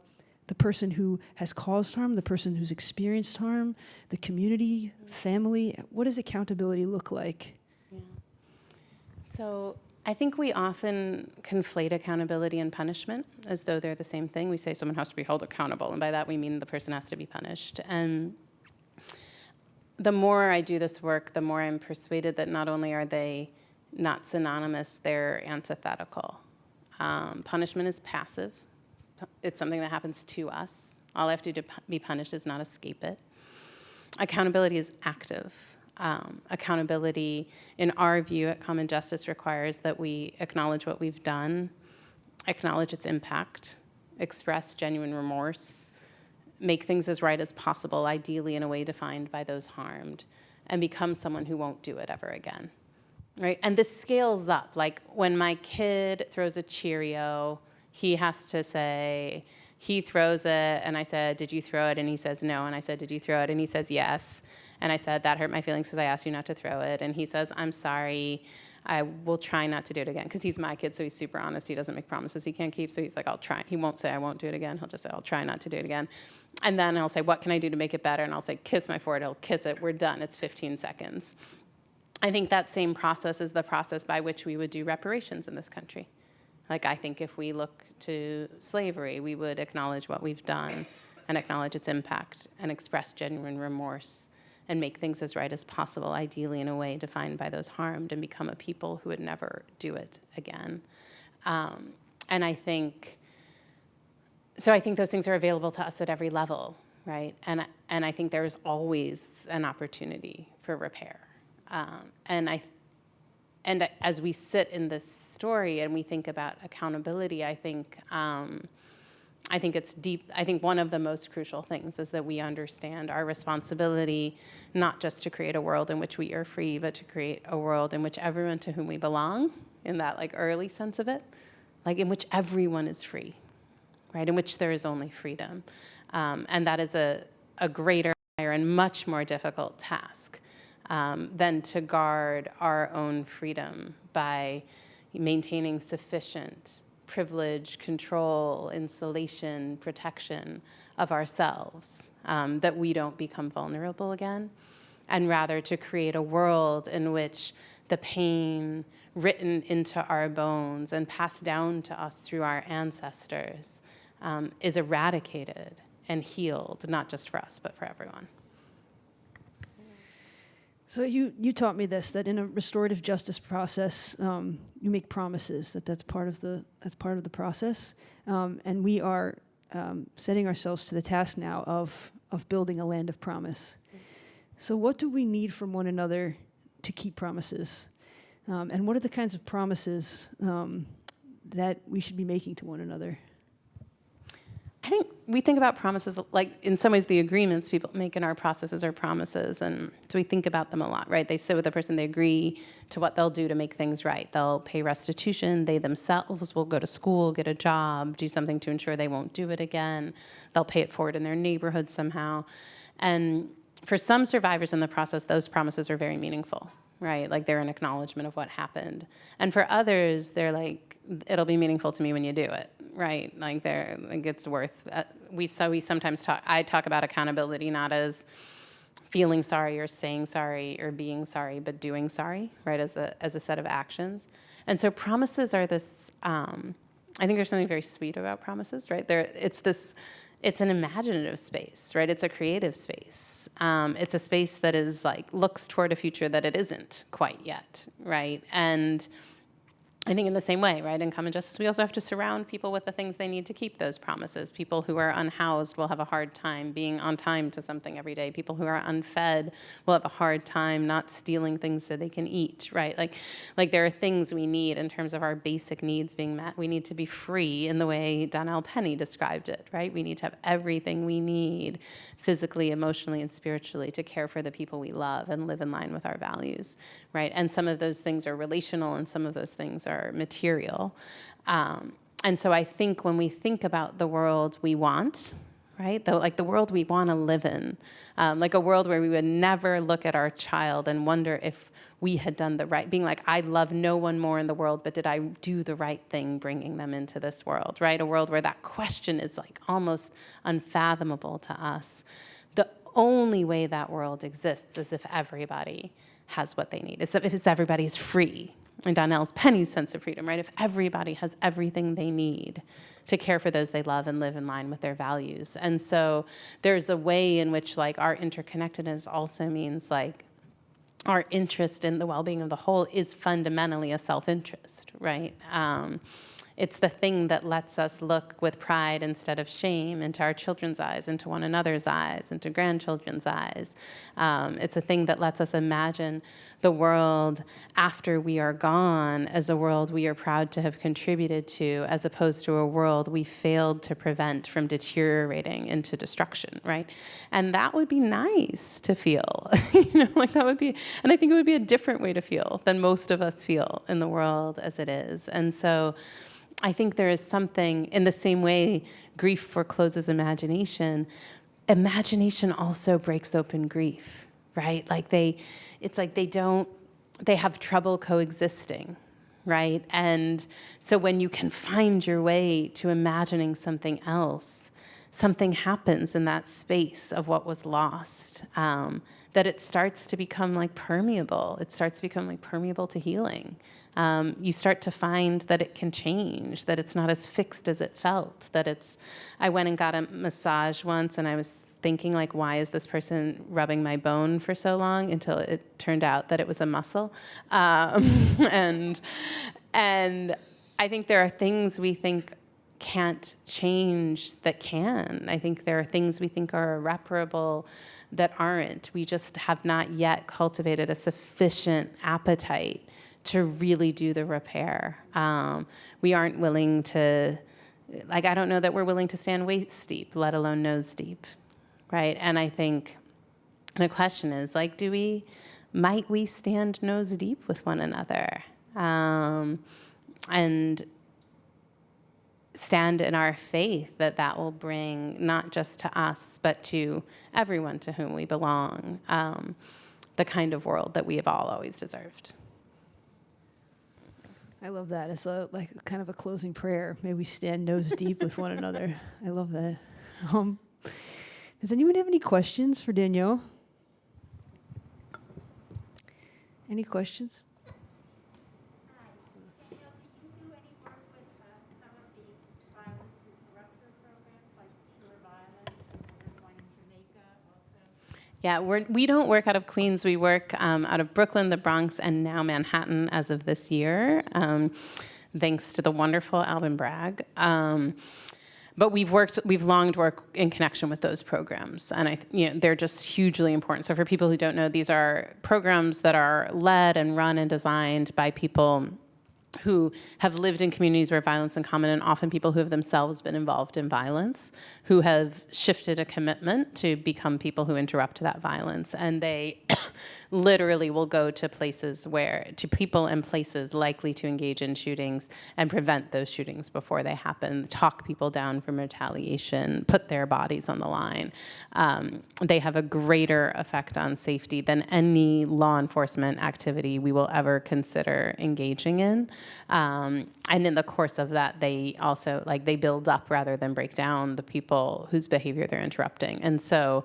the person who has caused harm, the person who's experienced harm, the community, family? What does accountability look like? Yeah. So I think we often conflate accountability and punishment as though they're the same thing. We say someone has to be held accountable, and by that we mean the person has to be punished. And the more I do this work, the more I'm persuaded that not only are they not synonymous, they're antithetical. Punishment is passive. It's something that happens to us. All I have to do to be punished is not escape it. Accountability is active. Accountability, in our view at Common Justice, requires that we acknowledge what we've done, acknowledge its impact, express genuine remorse, make things as right as possible, ideally in a way defined by those harmed, and become someone who won't do it ever again. Right? And this scales up. Like, when my kid throws a Cheerio, he has to say, he throws it, and I said, did you throw it? And he says, no. And I said, did you throw it? And he says, yes. And I said, that hurt my feelings because I asked you not to throw it. And he says, I'm sorry. I will try not to do it again. Because he's my kid, so he's super honest. He doesn't make promises he can't keep. So he's like, I'll try. He won't say I won't do it again. He'll just say, I'll try not to do it again. And then I'll say, what can I do to make it better? And I'll say, kiss my forehead. He'll kiss it. We're done. It's 15 seconds. I think that same process is the process by which we would do reparations in this country. Like, I think if we look to slavery, we would acknowledge what we've done and acknowledge its impact and express genuine remorse and make things as right as possible, ideally in a way defined by those harmed, and become a people who would never do it again. And I think those things are available to us at every level, right? And I think there's always an opportunity for repair. And as we sit in this story and we think about accountability, I think it's deep. I think one of the most crucial things is that we understand our responsibility, not just to create a world in which we are free, but to create a world in which everyone to whom we belong, in that like early sense of it, like in which everyone is free, right? In which there is only freedom. And that is a greater and much more difficult task than to guard our own freedom by maintaining sufficient privilege, control, insulation, protection of ourselves, that we don't become vulnerable again, and rather to create a world in which the pain written into our bones and passed down to us through our ancestors is eradicated and healed, not just for us, but for everyone. So you taught me this, that in a restorative justice process, you make promises, that's part of the process, and we are setting ourselves to the task now of building a land of promise. So what do we need from one another to keep promises, and what are the kinds of promises that we should be making to one another? I think we think about promises like, in some ways, the agreements people make in our processes are promises, and so we think about them a lot, right? They sit with the person, they agree to what they'll do to make things right. They'll pay restitution, they themselves will go to school, get a job, do something to ensure they won't do it again. They'll pay it forward in their neighborhood somehow. And for some survivors in the process, those promises are very meaningful, right? Like they're an acknowledgement of what happened. And for others, they're like, it'll be meaningful to me when you do it, right? Like it's worth, we sometimes I talk about accountability not as feeling sorry or saying sorry or being sorry, but doing sorry, right, as a set of actions. And so promises are this, I think there's something very sweet about promises, right? It's an imaginative space, right? It's a creative space. It's a space that is looks toward a future that it isn't quite yet, right? And I think in the same way, right, in common justice, we also have to surround people with the things they need to keep those promises. People who are unhoused will have a hard time being on time to something every day. People who are unfed will have a hard time not stealing things so they can eat, right? Like there are things we need in terms of our basic needs being met. We need to be free in the way Danielle described it, right? We need to have everything we need physically, emotionally, and spiritually to care for the people we love and live in line with our values, right? And some of those things are relational and some of those things are material. And so I think when we think about the world we want, right, the world we want to live in, like a world where we would never look at our child and wonder if we had done the right, being like, I love no one more in the world, but did I do the right thing bringing them into this world, right? A world where that question is almost unfathomable to us. The only way that world exists is if everybody has what they need, if everybody's free. And Danielle's Penny's sense of freedom, right? If everybody has everything they need to care for those they love and live in line with their values. And so there's a way in which our interconnectedness also means our interest in the well-being of the whole is fundamentally a self-interest, right? It's the thing that lets us look with pride instead of shame into our children's eyes, into one another's eyes, into grandchildren's eyes. It's a thing that lets us imagine the world after we are gone as a world we are proud to have contributed to, as opposed to a world we failed to prevent from deteriorating into destruction, right? And that would be nice to feel, that would be, and I think it would be a different way to feel than most of us feel in the world as it is. And so I think there is something, in the same way grief forecloses imagination, imagination also breaks open grief, right? They have trouble coexisting, right? And so when you can find your way to imagining something else, something happens in that space of what was lost, that it starts to become permeable. It starts to become permeable to healing. You start to find that it can change, that it's not as fixed as it felt, I went and got a massage once and I was thinking why is this person rubbing my bone for so long, until it turned out that it was a muscle. And I think there are things we think can't change that can. I think there are things we think are irreparable that aren't. We just have not yet cultivated a sufficient appetite to really do the repair. We aren't willing to, I don't know that we're willing to stand waist deep, let alone nose deep, right? And I think the question is, might we stand nose deep with one another? And stand in our faith that that will bring not just to us, but to everyone to whom we belong, the kind of world that we have all always deserved. I love that. It's like kind of a closing prayer. May we stand nose deep with one another. I love that. Does anyone have any questions for Danielle? Any questions? Hi. Danielle, did you do any work with some of the violence interrupter programs like Pure Violence or one in Jamaica also? Yeah, we don't work out of Queens. We work out of Brooklyn, the Bronx, and now Manhattan as of this year, thanks to the wonderful Alvin Bragg. But we've longed work in connection with those programs, and they're just hugely important. So for people who don't know, these are programs that are led and run and designed by people who have lived in communities where violence is common, and often people who have themselves been involved in violence, who have shifted a commitment to become people who interrupt that violence. And they literally will go to people and places likely to engage in shootings and prevent those shootings before they happen, talk people down from retaliation, put their bodies on the line. They have a greater effect on safety than any law enforcement activity we will ever consider engaging in. And in the course of that, they also, they build up rather than break down the people whose behavior they're interrupting. And so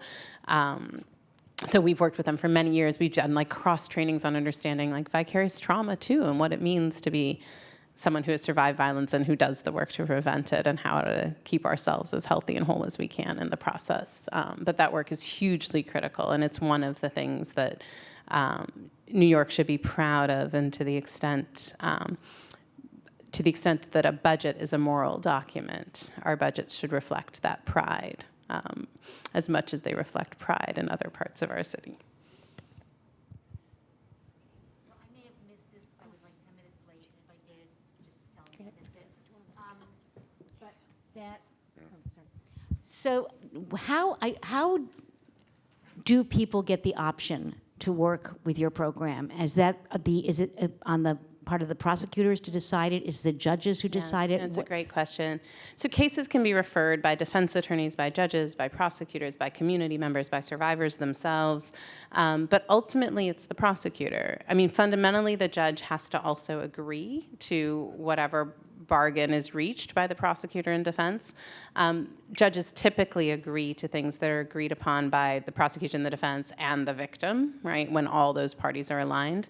we've worked with them for many years. We've done cross trainings on understanding vicarious trauma too, and what it means to be someone who has survived violence and who does the work to prevent it, and how to keep ourselves as healthy and whole as we can in the process. But that work is hugely critical, and it's one of the things that New York should be proud of, and to the extent that a budget is a moral document, our budgets should reflect that pride as much as they reflect pride in other parts of our city. So I may have missed this. I was 10 minutes late. If I did, just tell me I missed it. But that. Oh, sorry. So how do people get the option to work with your program? Is it on the part of the prosecutors to decide it? Is the judges who decide it? That's a great question. So cases can be referred by defense attorneys, by judges, by prosecutors, by community members, by survivors themselves. But ultimately, it's the prosecutor. I mean, fundamentally, the judge has to also agree to whatever bargain is reached by the prosecutor and defense. Judges typically agree to things that are agreed upon by the prosecution, the defense, and the victim, right, when all those parties are aligned.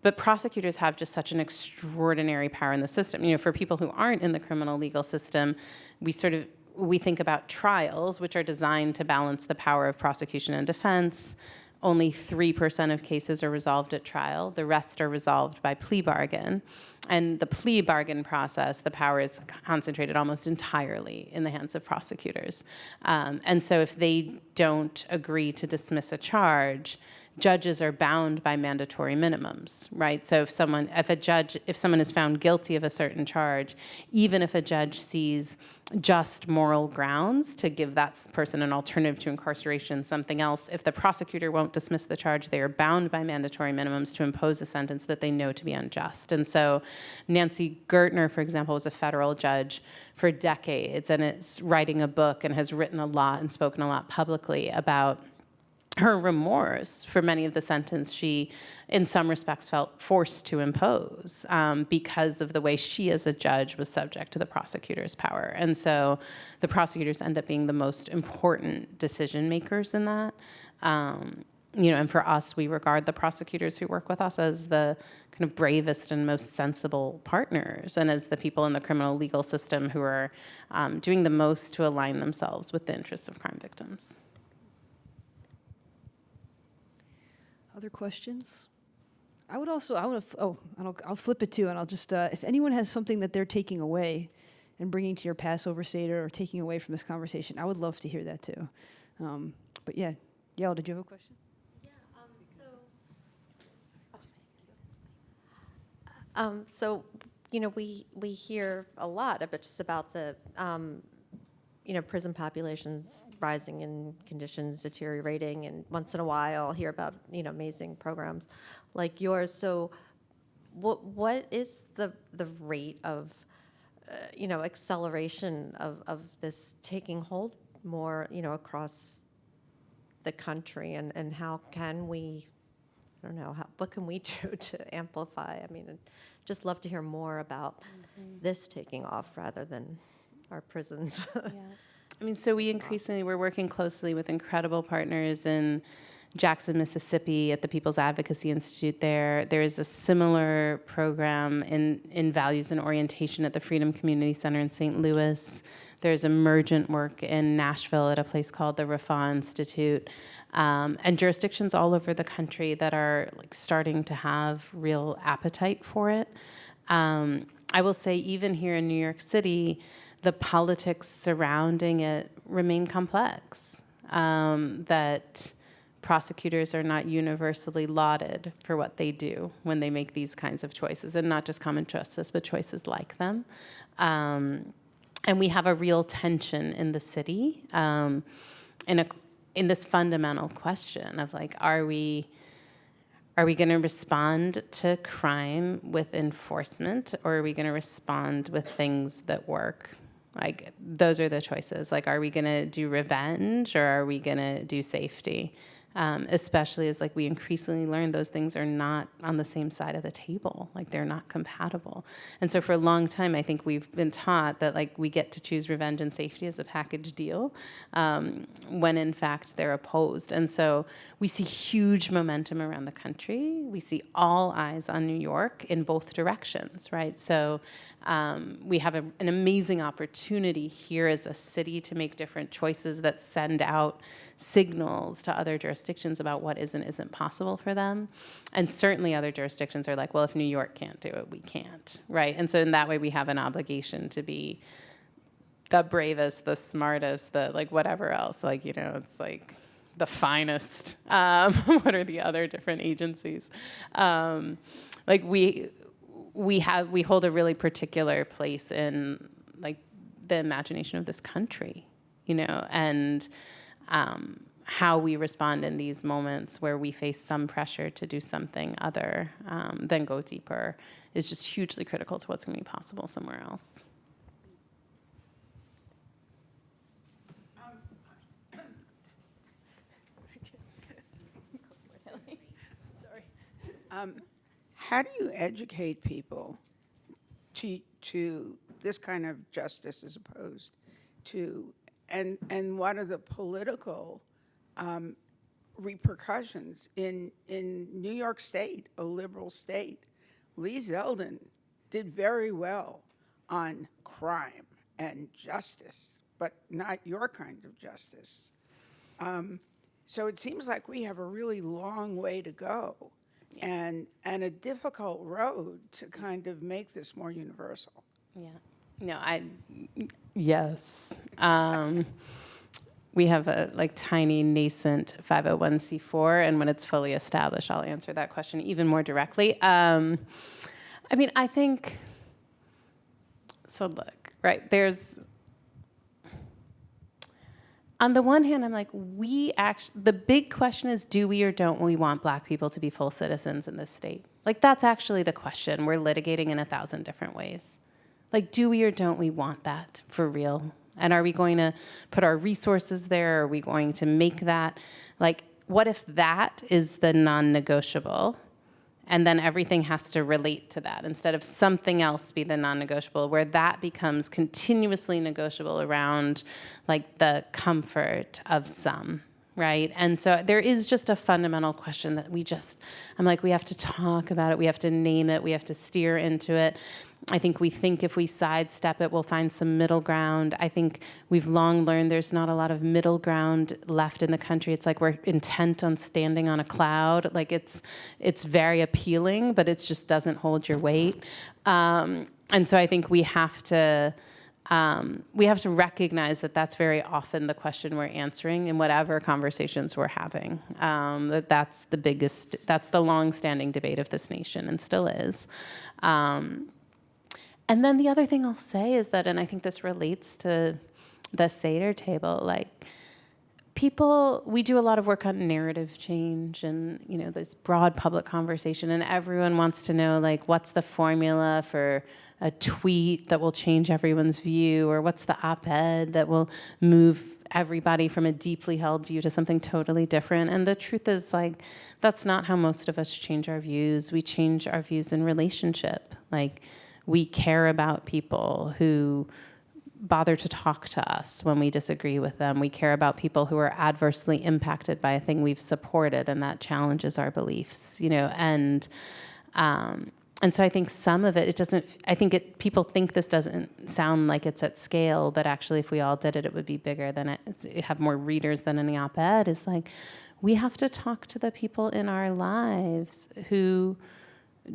But prosecutors have just such an extraordinary power in the system. For people who aren't in the criminal legal system, we think about trials, which are designed to balance the power of prosecution and defense. Only 3% of cases are resolved at trial. The rest are resolved by plea bargain. And the plea bargain process, the power is concentrated almost entirely in the hands of prosecutors. And so if they don't agree to dismiss a charge, judges are bound by mandatory minimums, right? So if someone is found guilty of a certain charge, even if a judge sees just moral grounds to give that person an alternative to incarceration, something else, if the prosecutor won't dismiss the charge, they are bound by mandatory minimums to impose a sentence that they know to be unjust. And so Nancy Gertner, for example, was a federal judge for decades, and is writing a book and has written a lot and spoken a lot publicly about her remorse for many of the sentence she, in some respects, felt forced to impose because of the way she, as a judge, was subject to the prosecutor's power. And so the prosecutors end up being the most important decision makers in that. And for us, we regard the prosecutors who work with us as the kind of bravest and most sensible partners, and as the people in the criminal legal system who are doing the most to align themselves with the interests of crime victims. Other questions? I'll flip it too, and I'll just, if anyone has something that they're taking away and bringing to your Passover Seder or taking away from this conversation, I would love to hear that too. But yeah, Yael, did you have a question? So, we hear a lot about the, prison populations rising and conditions deteriorating, and once in a while I'll hear about, amazing programs like yours. So what is the rate of acceleration of this taking hold more, across the country, and how can we, I don't know, what can we do to amplify? I mean, I'd just love to hear more about this taking off rather than our prisons. Yeah. I mean, so we're working closely with incredible partners in Jackson, Mississippi at the People's Advocacy Institute there. There is a similar program in values and orientation at the Freedom Community Center in St. Louis. There's emergent work in Nashville at a place called the Rafa Institute, and jurisdictions all over the country that are starting to have real appetite for it. I will say even here in New York City, the politics surrounding it remain complex, that prosecutors are not universally lauded for what they do when they make these kinds of choices, and not just common justice, but choices like them. And we have a real tension in the city in this fundamental question of are we going to respond to crime with enforcement, or are we going to respond with things that work? Those are the choices. Are we going to do revenge, or are we going to do safety? Especially as we increasingly learn those things are not on the same side of the table. They're not compatible. And so for a long time, I think we've been taught that we get to choose revenge and safety as a package deal, when in fact they're opposed. And so we see huge momentum around the country. We see all eyes on New York in both directions, right? So we have an amazing opportunity here as a city to make different choices that send out signals to other jurisdictions about what is and isn't possible for them. And certainly other jurisdictions are well, if New York can't do it, we can't, right? And so in that way, we have an obligation to be the bravest, the smartest, the whatever else, it's the finest. What are the other different agencies? We hold a really particular place in the imagination of this country, and how we respond in these moments where we face some pressure to do something other than go deeper is just hugely critical to what's going to be possible somewhere else. How do you educate people to this kind of justice as opposed to, and what are the political repercussions in New York State, a liberal state? Lee Zeldin did very well on crime and justice, but not your kind of justice. So it seems like we have a really long way to go, and a difficult road to kind of make this more universal. Yeah. No, yes. We have a tiny nascent 501c4, and when it's fully established, I'll answer that question even more directly. I think, so look, right, on the one hand, I'm the big question is, do we or don't we want Black people to be full citizens in this state? That's actually the question we're litigating in 1,000 different ways. Do we or don't we want that for real? And are we going to put our resources there? Are we going to make that? What if that is the non-negotiable? And then everything has to relate to that instead of something else be the non-negotiable, where that becomes continuously negotiable around the comfort of some, right? And so there is just a fundamental question that we have to talk about it, we have to name it, we have to steer into it. I think if we sidestep it, we'll find some middle ground. I think we've long learned there's not a lot of middle ground left in the country. It's we're intent on standing on a cloud. It's very appealing, but it just doesn't hold your weight. And so I think we have to recognize that that's very often the question we're answering in whatever conversations we're having. That's the long-standing debate of this nation, and still is. And then the other thing I'll say is that, and I think this relates to the Seder table, we do a lot of work on narrative change and, this broad public conversation, and everyone wants to know, like, what's the formula for a tweet that will change everyone's view, or what's the op-ed that will move everybody from a deeply held view to something totally different. And the truth is, like, that's not how most of us change our views. We change our views in relationship. Like, we care about people who bother to talk to us when we disagree with them. We care about people who are adversely impacted by a thing we've supported, and that challenges our beliefs, and so I think some of it doesn't, people think this doesn't sound like it's at scale, but actually if we all did it, it would be bigger than it have more readers than any op-ed. Is like, we have to talk to the people in our lives who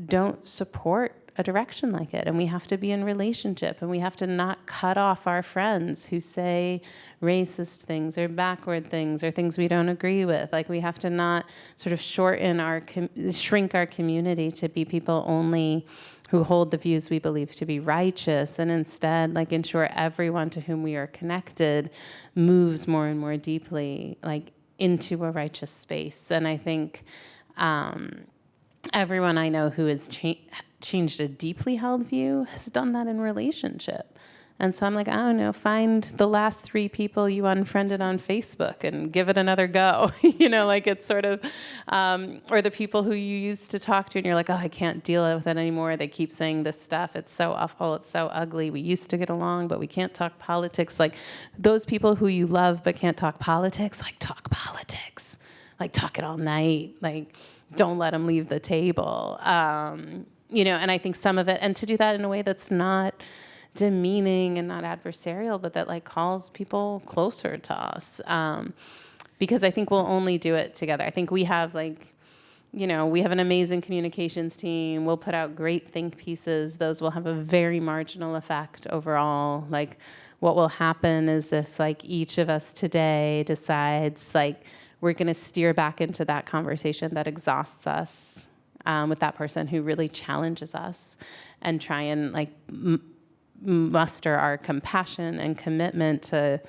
don't support a direction like it, and we have to be in relationship, and we have to not cut off our friends who say racist things or backward things or things we don't agree with. Like, we have to not sort of shrink our community to be people only who hold the views we believe to be righteous, and instead, like, ensure everyone to whom we are connected moves more and more deeply, like, into a righteous space. And I think everyone I know who has changed a deeply held view has done that in relationship. And so I'm like, I don't know, find the last 3 people you unfriended on Facebook and give it another go. Like, it's sort of, or the people who you used to talk to and you're like, oh, I can't deal with it anymore. They keep saying this stuff. It's so awful. It's so ugly. We used to get along, but we can't talk politics. Like, those people who you love but can't talk politics, like, talk politics. Like, talk it all night. Like, don't let them leave the table. And I think some of it, and to do that in a way that's not demeaning and not adversarial, but that, like, calls people closer to us. Because I think we'll only do it together. I think we have, like, we have an amazing communications team. We'll put out great think pieces. Those will have a very marginal effect overall. Like, what will happen is if, like, each of us today decides, like, we're going to steer back into that conversation that exhausts us with that person who really challenges us, and try and, like, muster our compassion and commitment to,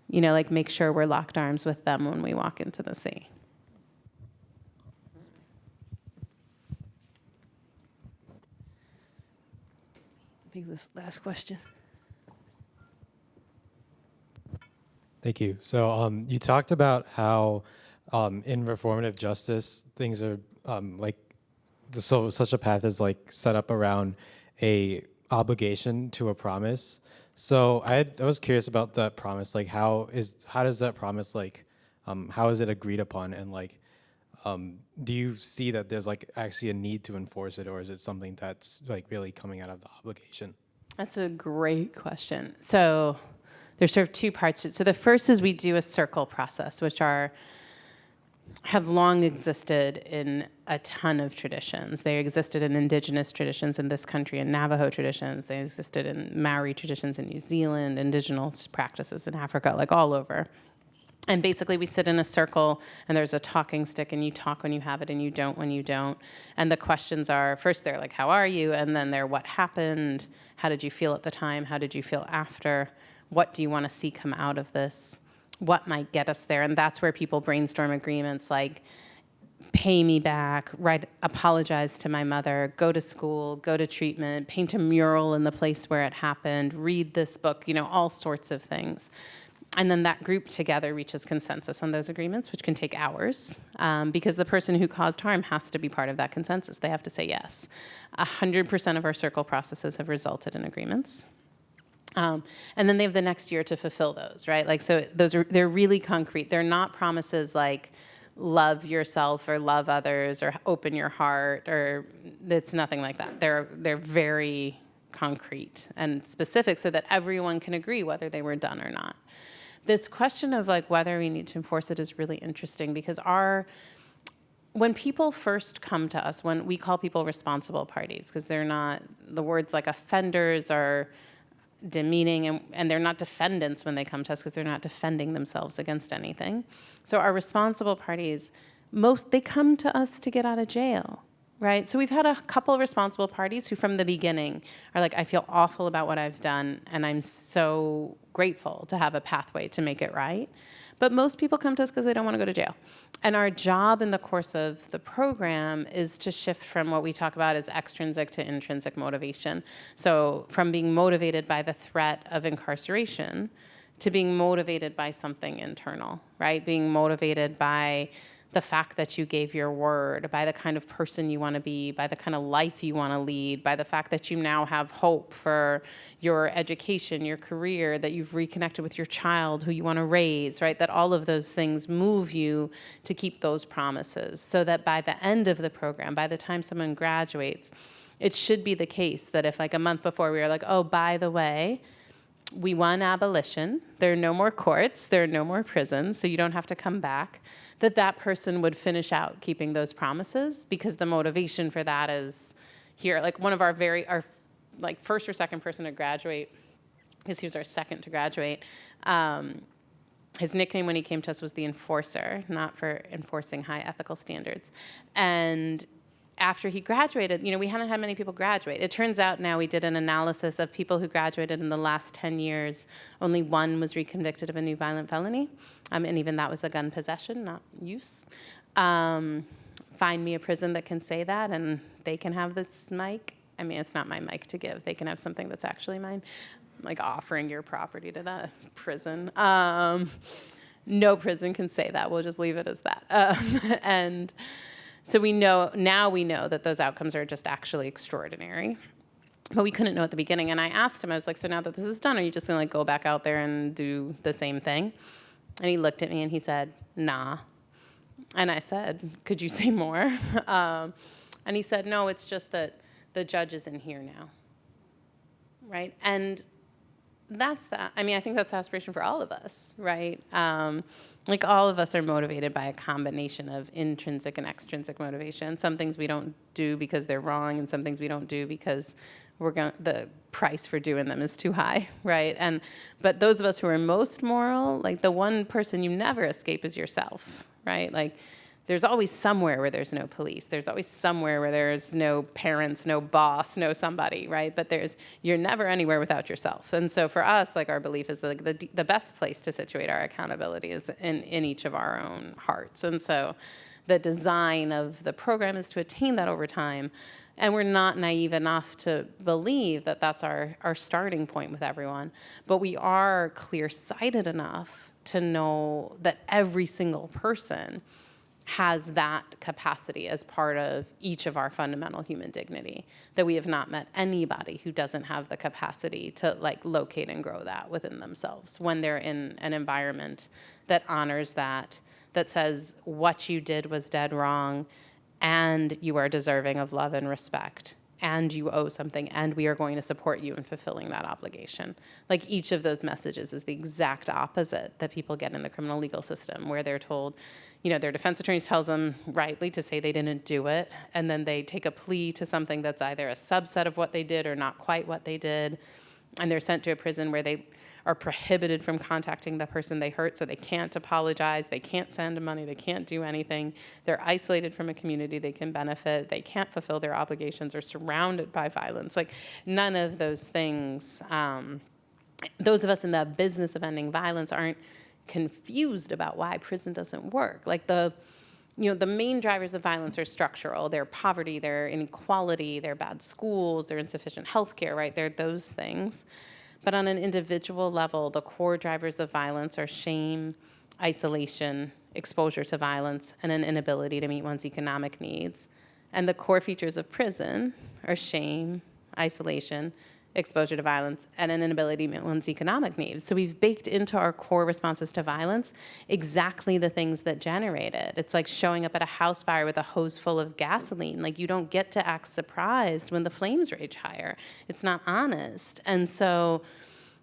like, make sure we're locked arms with them when we walk into the sea. I think this last question. Thank you. So you talked about how in reformative justice, things are so such a path is, like, set up around a obligation to a promise. So I was curious about that promise. Like, how does that promise, like, how is it agreed upon? And, like, do you see that there's, like, actually a need to enforce it, or is it something that's, like, really coming out of the obligation? That's a great question. So there's sort of 2 parts to it. So the first is we do a circle process, which have long existed in a ton of traditions. They existed in indigenous traditions in this country, in Navajo traditions. They existed in Maori traditions in New Zealand, indigenous practices in Africa, like, all over. And basically we sit in a circle, and there's a talking stick, and you talk when you have it and you don't when you don't. And the questions are, first they're like, how are you? And then they're, what happened? How did you feel at the time? How did you feel after? What do you want to see come out of this? What might get us there? And that's where people brainstorm agreements like, pay me back, apologize to my mother, go to school, go to treatment, paint a mural in the place where it happened, read this book, all sorts of things. And then that group together reaches consensus on those agreements, which can take hours, because the person who caused harm has to be part of that consensus. They have to say yes. 100% of our circle processes have resulted in agreements. And then they have the next year to fulfill those, right? Like, so they're really concrete. They're not promises like love yourself or love others or open your heart, or it's nothing like that. They're very concrete and specific so that everyone can agree whether they were done or not. This question of, like, whether we need to enforce it is really interesting, because when people first come to us, when we call people responsible parties, because they're not, the words like offenders are demeaning, and they're not defendants when they come to us, because they're not defending themselves against anything. So our responsible parties, they come to us to get out of jail, right? So we've had a couple of responsible parties who from the beginning are like, I feel awful about what I've done, and I'm so grateful to have a pathway to make it right. But most people come to us because they don't want to go to jail. And our job in the course of the program is to shift from what we talk about as extrinsic to intrinsic motivation. So from being motivated by the threat of incarceration to being motivated by something internal, right? Being motivated by the fact that you gave your word, by the kind of person you want to be, by the kind of life you want to lead, by the fact that you now have hope for your education, your career, that you've reconnected with your child who you want to raise, right? That all of those things move you to keep those promises, so that by the end of the program, by the time someone graduates, it should be the case that if like a month before we were like, oh, by the way, we won abolition, there are no more courts, there are no more prisons, so you don't have to come back, that person would finish out keeping those promises, because the motivation for that is here. Like one of our like first or second person to graduate, because he was our second to graduate, his nickname when he came to us was the Enforcer, not for enforcing high ethical standards. And after he graduated, we hadn't had many people graduate. It turns out now we did an analysis of people who graduated in the last 10 years. Only one was reconvicted of a new violent felony. And even that was a gun possession, not use. Find me a prison that can say that, and they can have this mic. I mean, it's not my mic to give. They can have something that's actually mine, like offering your property to the prison. No prison can say that. We'll just leave it as that. And so now we know that those outcomes are just actually extraordinary. But we couldn't know at the beginning. And I asked him, I was like, so now that this is done, are you just going to go back out there and do the same thing? And he looked at me and he said, nah. And I said, could you say more? And he said, no, it's just that the judge is in here now. Right? And that's that. I mean, I think that's aspiration for all of us, right? Like all of us are motivated by a combination of intrinsic and extrinsic motivation. Some things we don't do because they're wrong, and some things we don't do because the price for doing them is too high, right? But those of us who are most moral, like the one person you never escape is yourself, right? Like there's always somewhere where there's no police. There's always somewhere where there's no parents, no boss, no somebody, right? But you're never anywhere without yourself. And so for us, like our belief is like the best place to situate our accountability is in each of our own hearts. And so the design of the program is to attain that over time. And we're not naive enough to believe that that's our starting point with everyone. But we are clear-sighted enough to know that every single person has that capacity as part of each of our fundamental human dignity, that we have not met anybody who doesn't have the capacity to like locate and grow that within themselves when they're in an environment that honors that says what you did was dead wrong, and you are deserving of love and respect, and you owe something, and we are going to support you in fulfilling that obligation. Like each of those messages is the exact opposite that people get in the criminal legal system, where they're told, their defense attorneys tells them rightly to say they didn't do it, and then they take a plea to something that's either a subset of what they did or not quite what they did, and they're sent to a prison where they are prohibited from contacting the person they hurt, so they can't apologize, they can't send money, they can't do anything. They're isolated from a community they can benefit, they can't fulfill their obligations, or surrounded by violence. Like none of those things, those of us in the business of ending violence aren't confused about why prison doesn't work. Like the main drivers of violence are structural. They're poverty, they're inequality, they're bad schools, they're insufficient healthcare, right? They're those things. But on an individual level, the core drivers of violence are shame, isolation, exposure to violence, and an inability to meet one's economic needs. And the core features of prison are shame, isolation, exposure to violence, and an inability to meet one's economic needs. So we've baked into our core responses to violence exactly the things that generate it. It's like showing up at a house fire with a hose full of gasoline. Like you don't get to act surprised when the flames rage higher. It's not honest. And so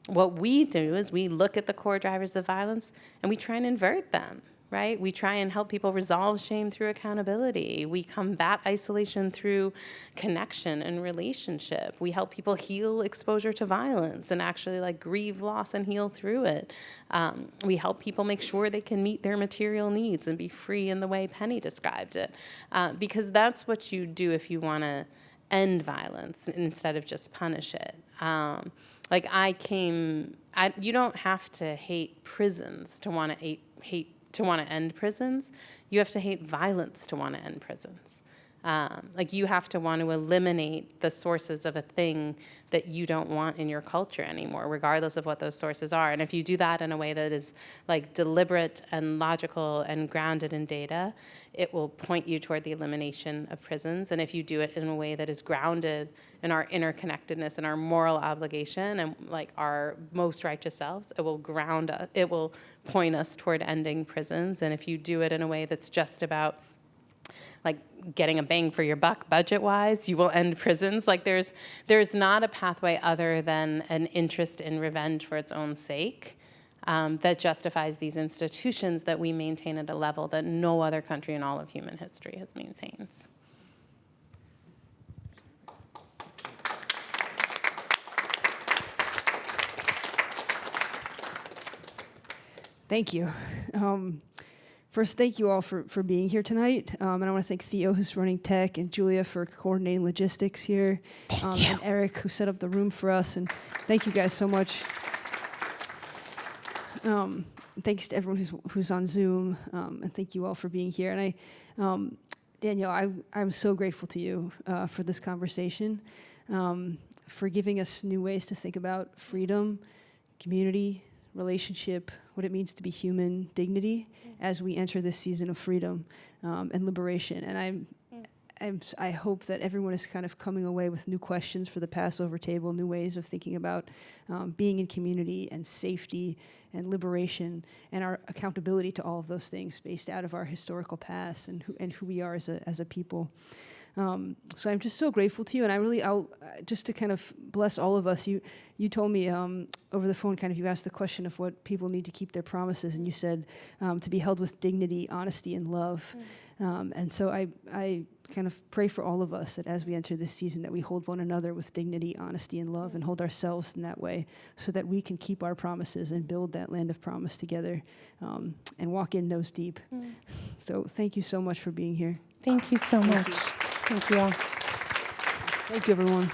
what we do is we look at the core drivers of violence and we try and invert them. Right? We try and help people resolve shame through accountability. We combat isolation through connection and relationship. We help people heal exposure to violence and actually like grieve loss and heal through it. We help people make sure they can meet their material needs and be free in the way Penny described it. Because that's what you do if you want to end violence instead of just punish it. You don't have to hate prisons to want to to want to end prisons. You have to hate violence to want to end prisons. Like you have to want to eliminate the sources of a thing that you don't want in your culture anymore, regardless of what those sources are. And if you do that in a way that is like deliberate and logical and grounded in data, it will point you toward the elimination of prisons. And if you do it in a way that is grounded in our interconnectedness and our moral obligation and like our most righteous selves, it will ground us, it will point us toward ending prisons. And if you do it in a way that's just about like getting a bang for your buck budget-wise, you will end prisons. Like there's not a pathway other than an interest in revenge for its own sake that justifies these institutions that we maintain at a level that no other country in all of human history has maintained. Thank you. First, thank you all for being here tonight. And I want to thank Theo, who's running tech, and Julia for coordinating logistics here. And Eric, who set up the room for us. And thank you guys so much. Thanks to everyone who's on Zoom. And thank you all for being here. And Danielle, I'm so grateful to you for this conversation, for giving us new ways to think about freedom, community, relationship, what it means to be human, dignity, as we enter this season of freedom and liberation. And I hope that everyone is kind of coming away with new questions for the Passover table, new ways of thinking about being in community and safety and liberation and our accountability to all of those things based out of our historical past and who we are as a people. So I'm just so grateful to you, and I'll just to kind of bless all of us. You told me over the phone, kind of, you asked the question of what people need to keep their promises, and you said to be held with dignity, honesty, and love. And so I kind of pray for all of us that as we enter this season, that we hold one another with dignity, honesty, and love, and hold ourselves in that way, so that we can keep our promises and build that land of promise together, and walk in nose deep. So thank you so much for being here. Thank you so much. Thank you all. Thank you, everyone.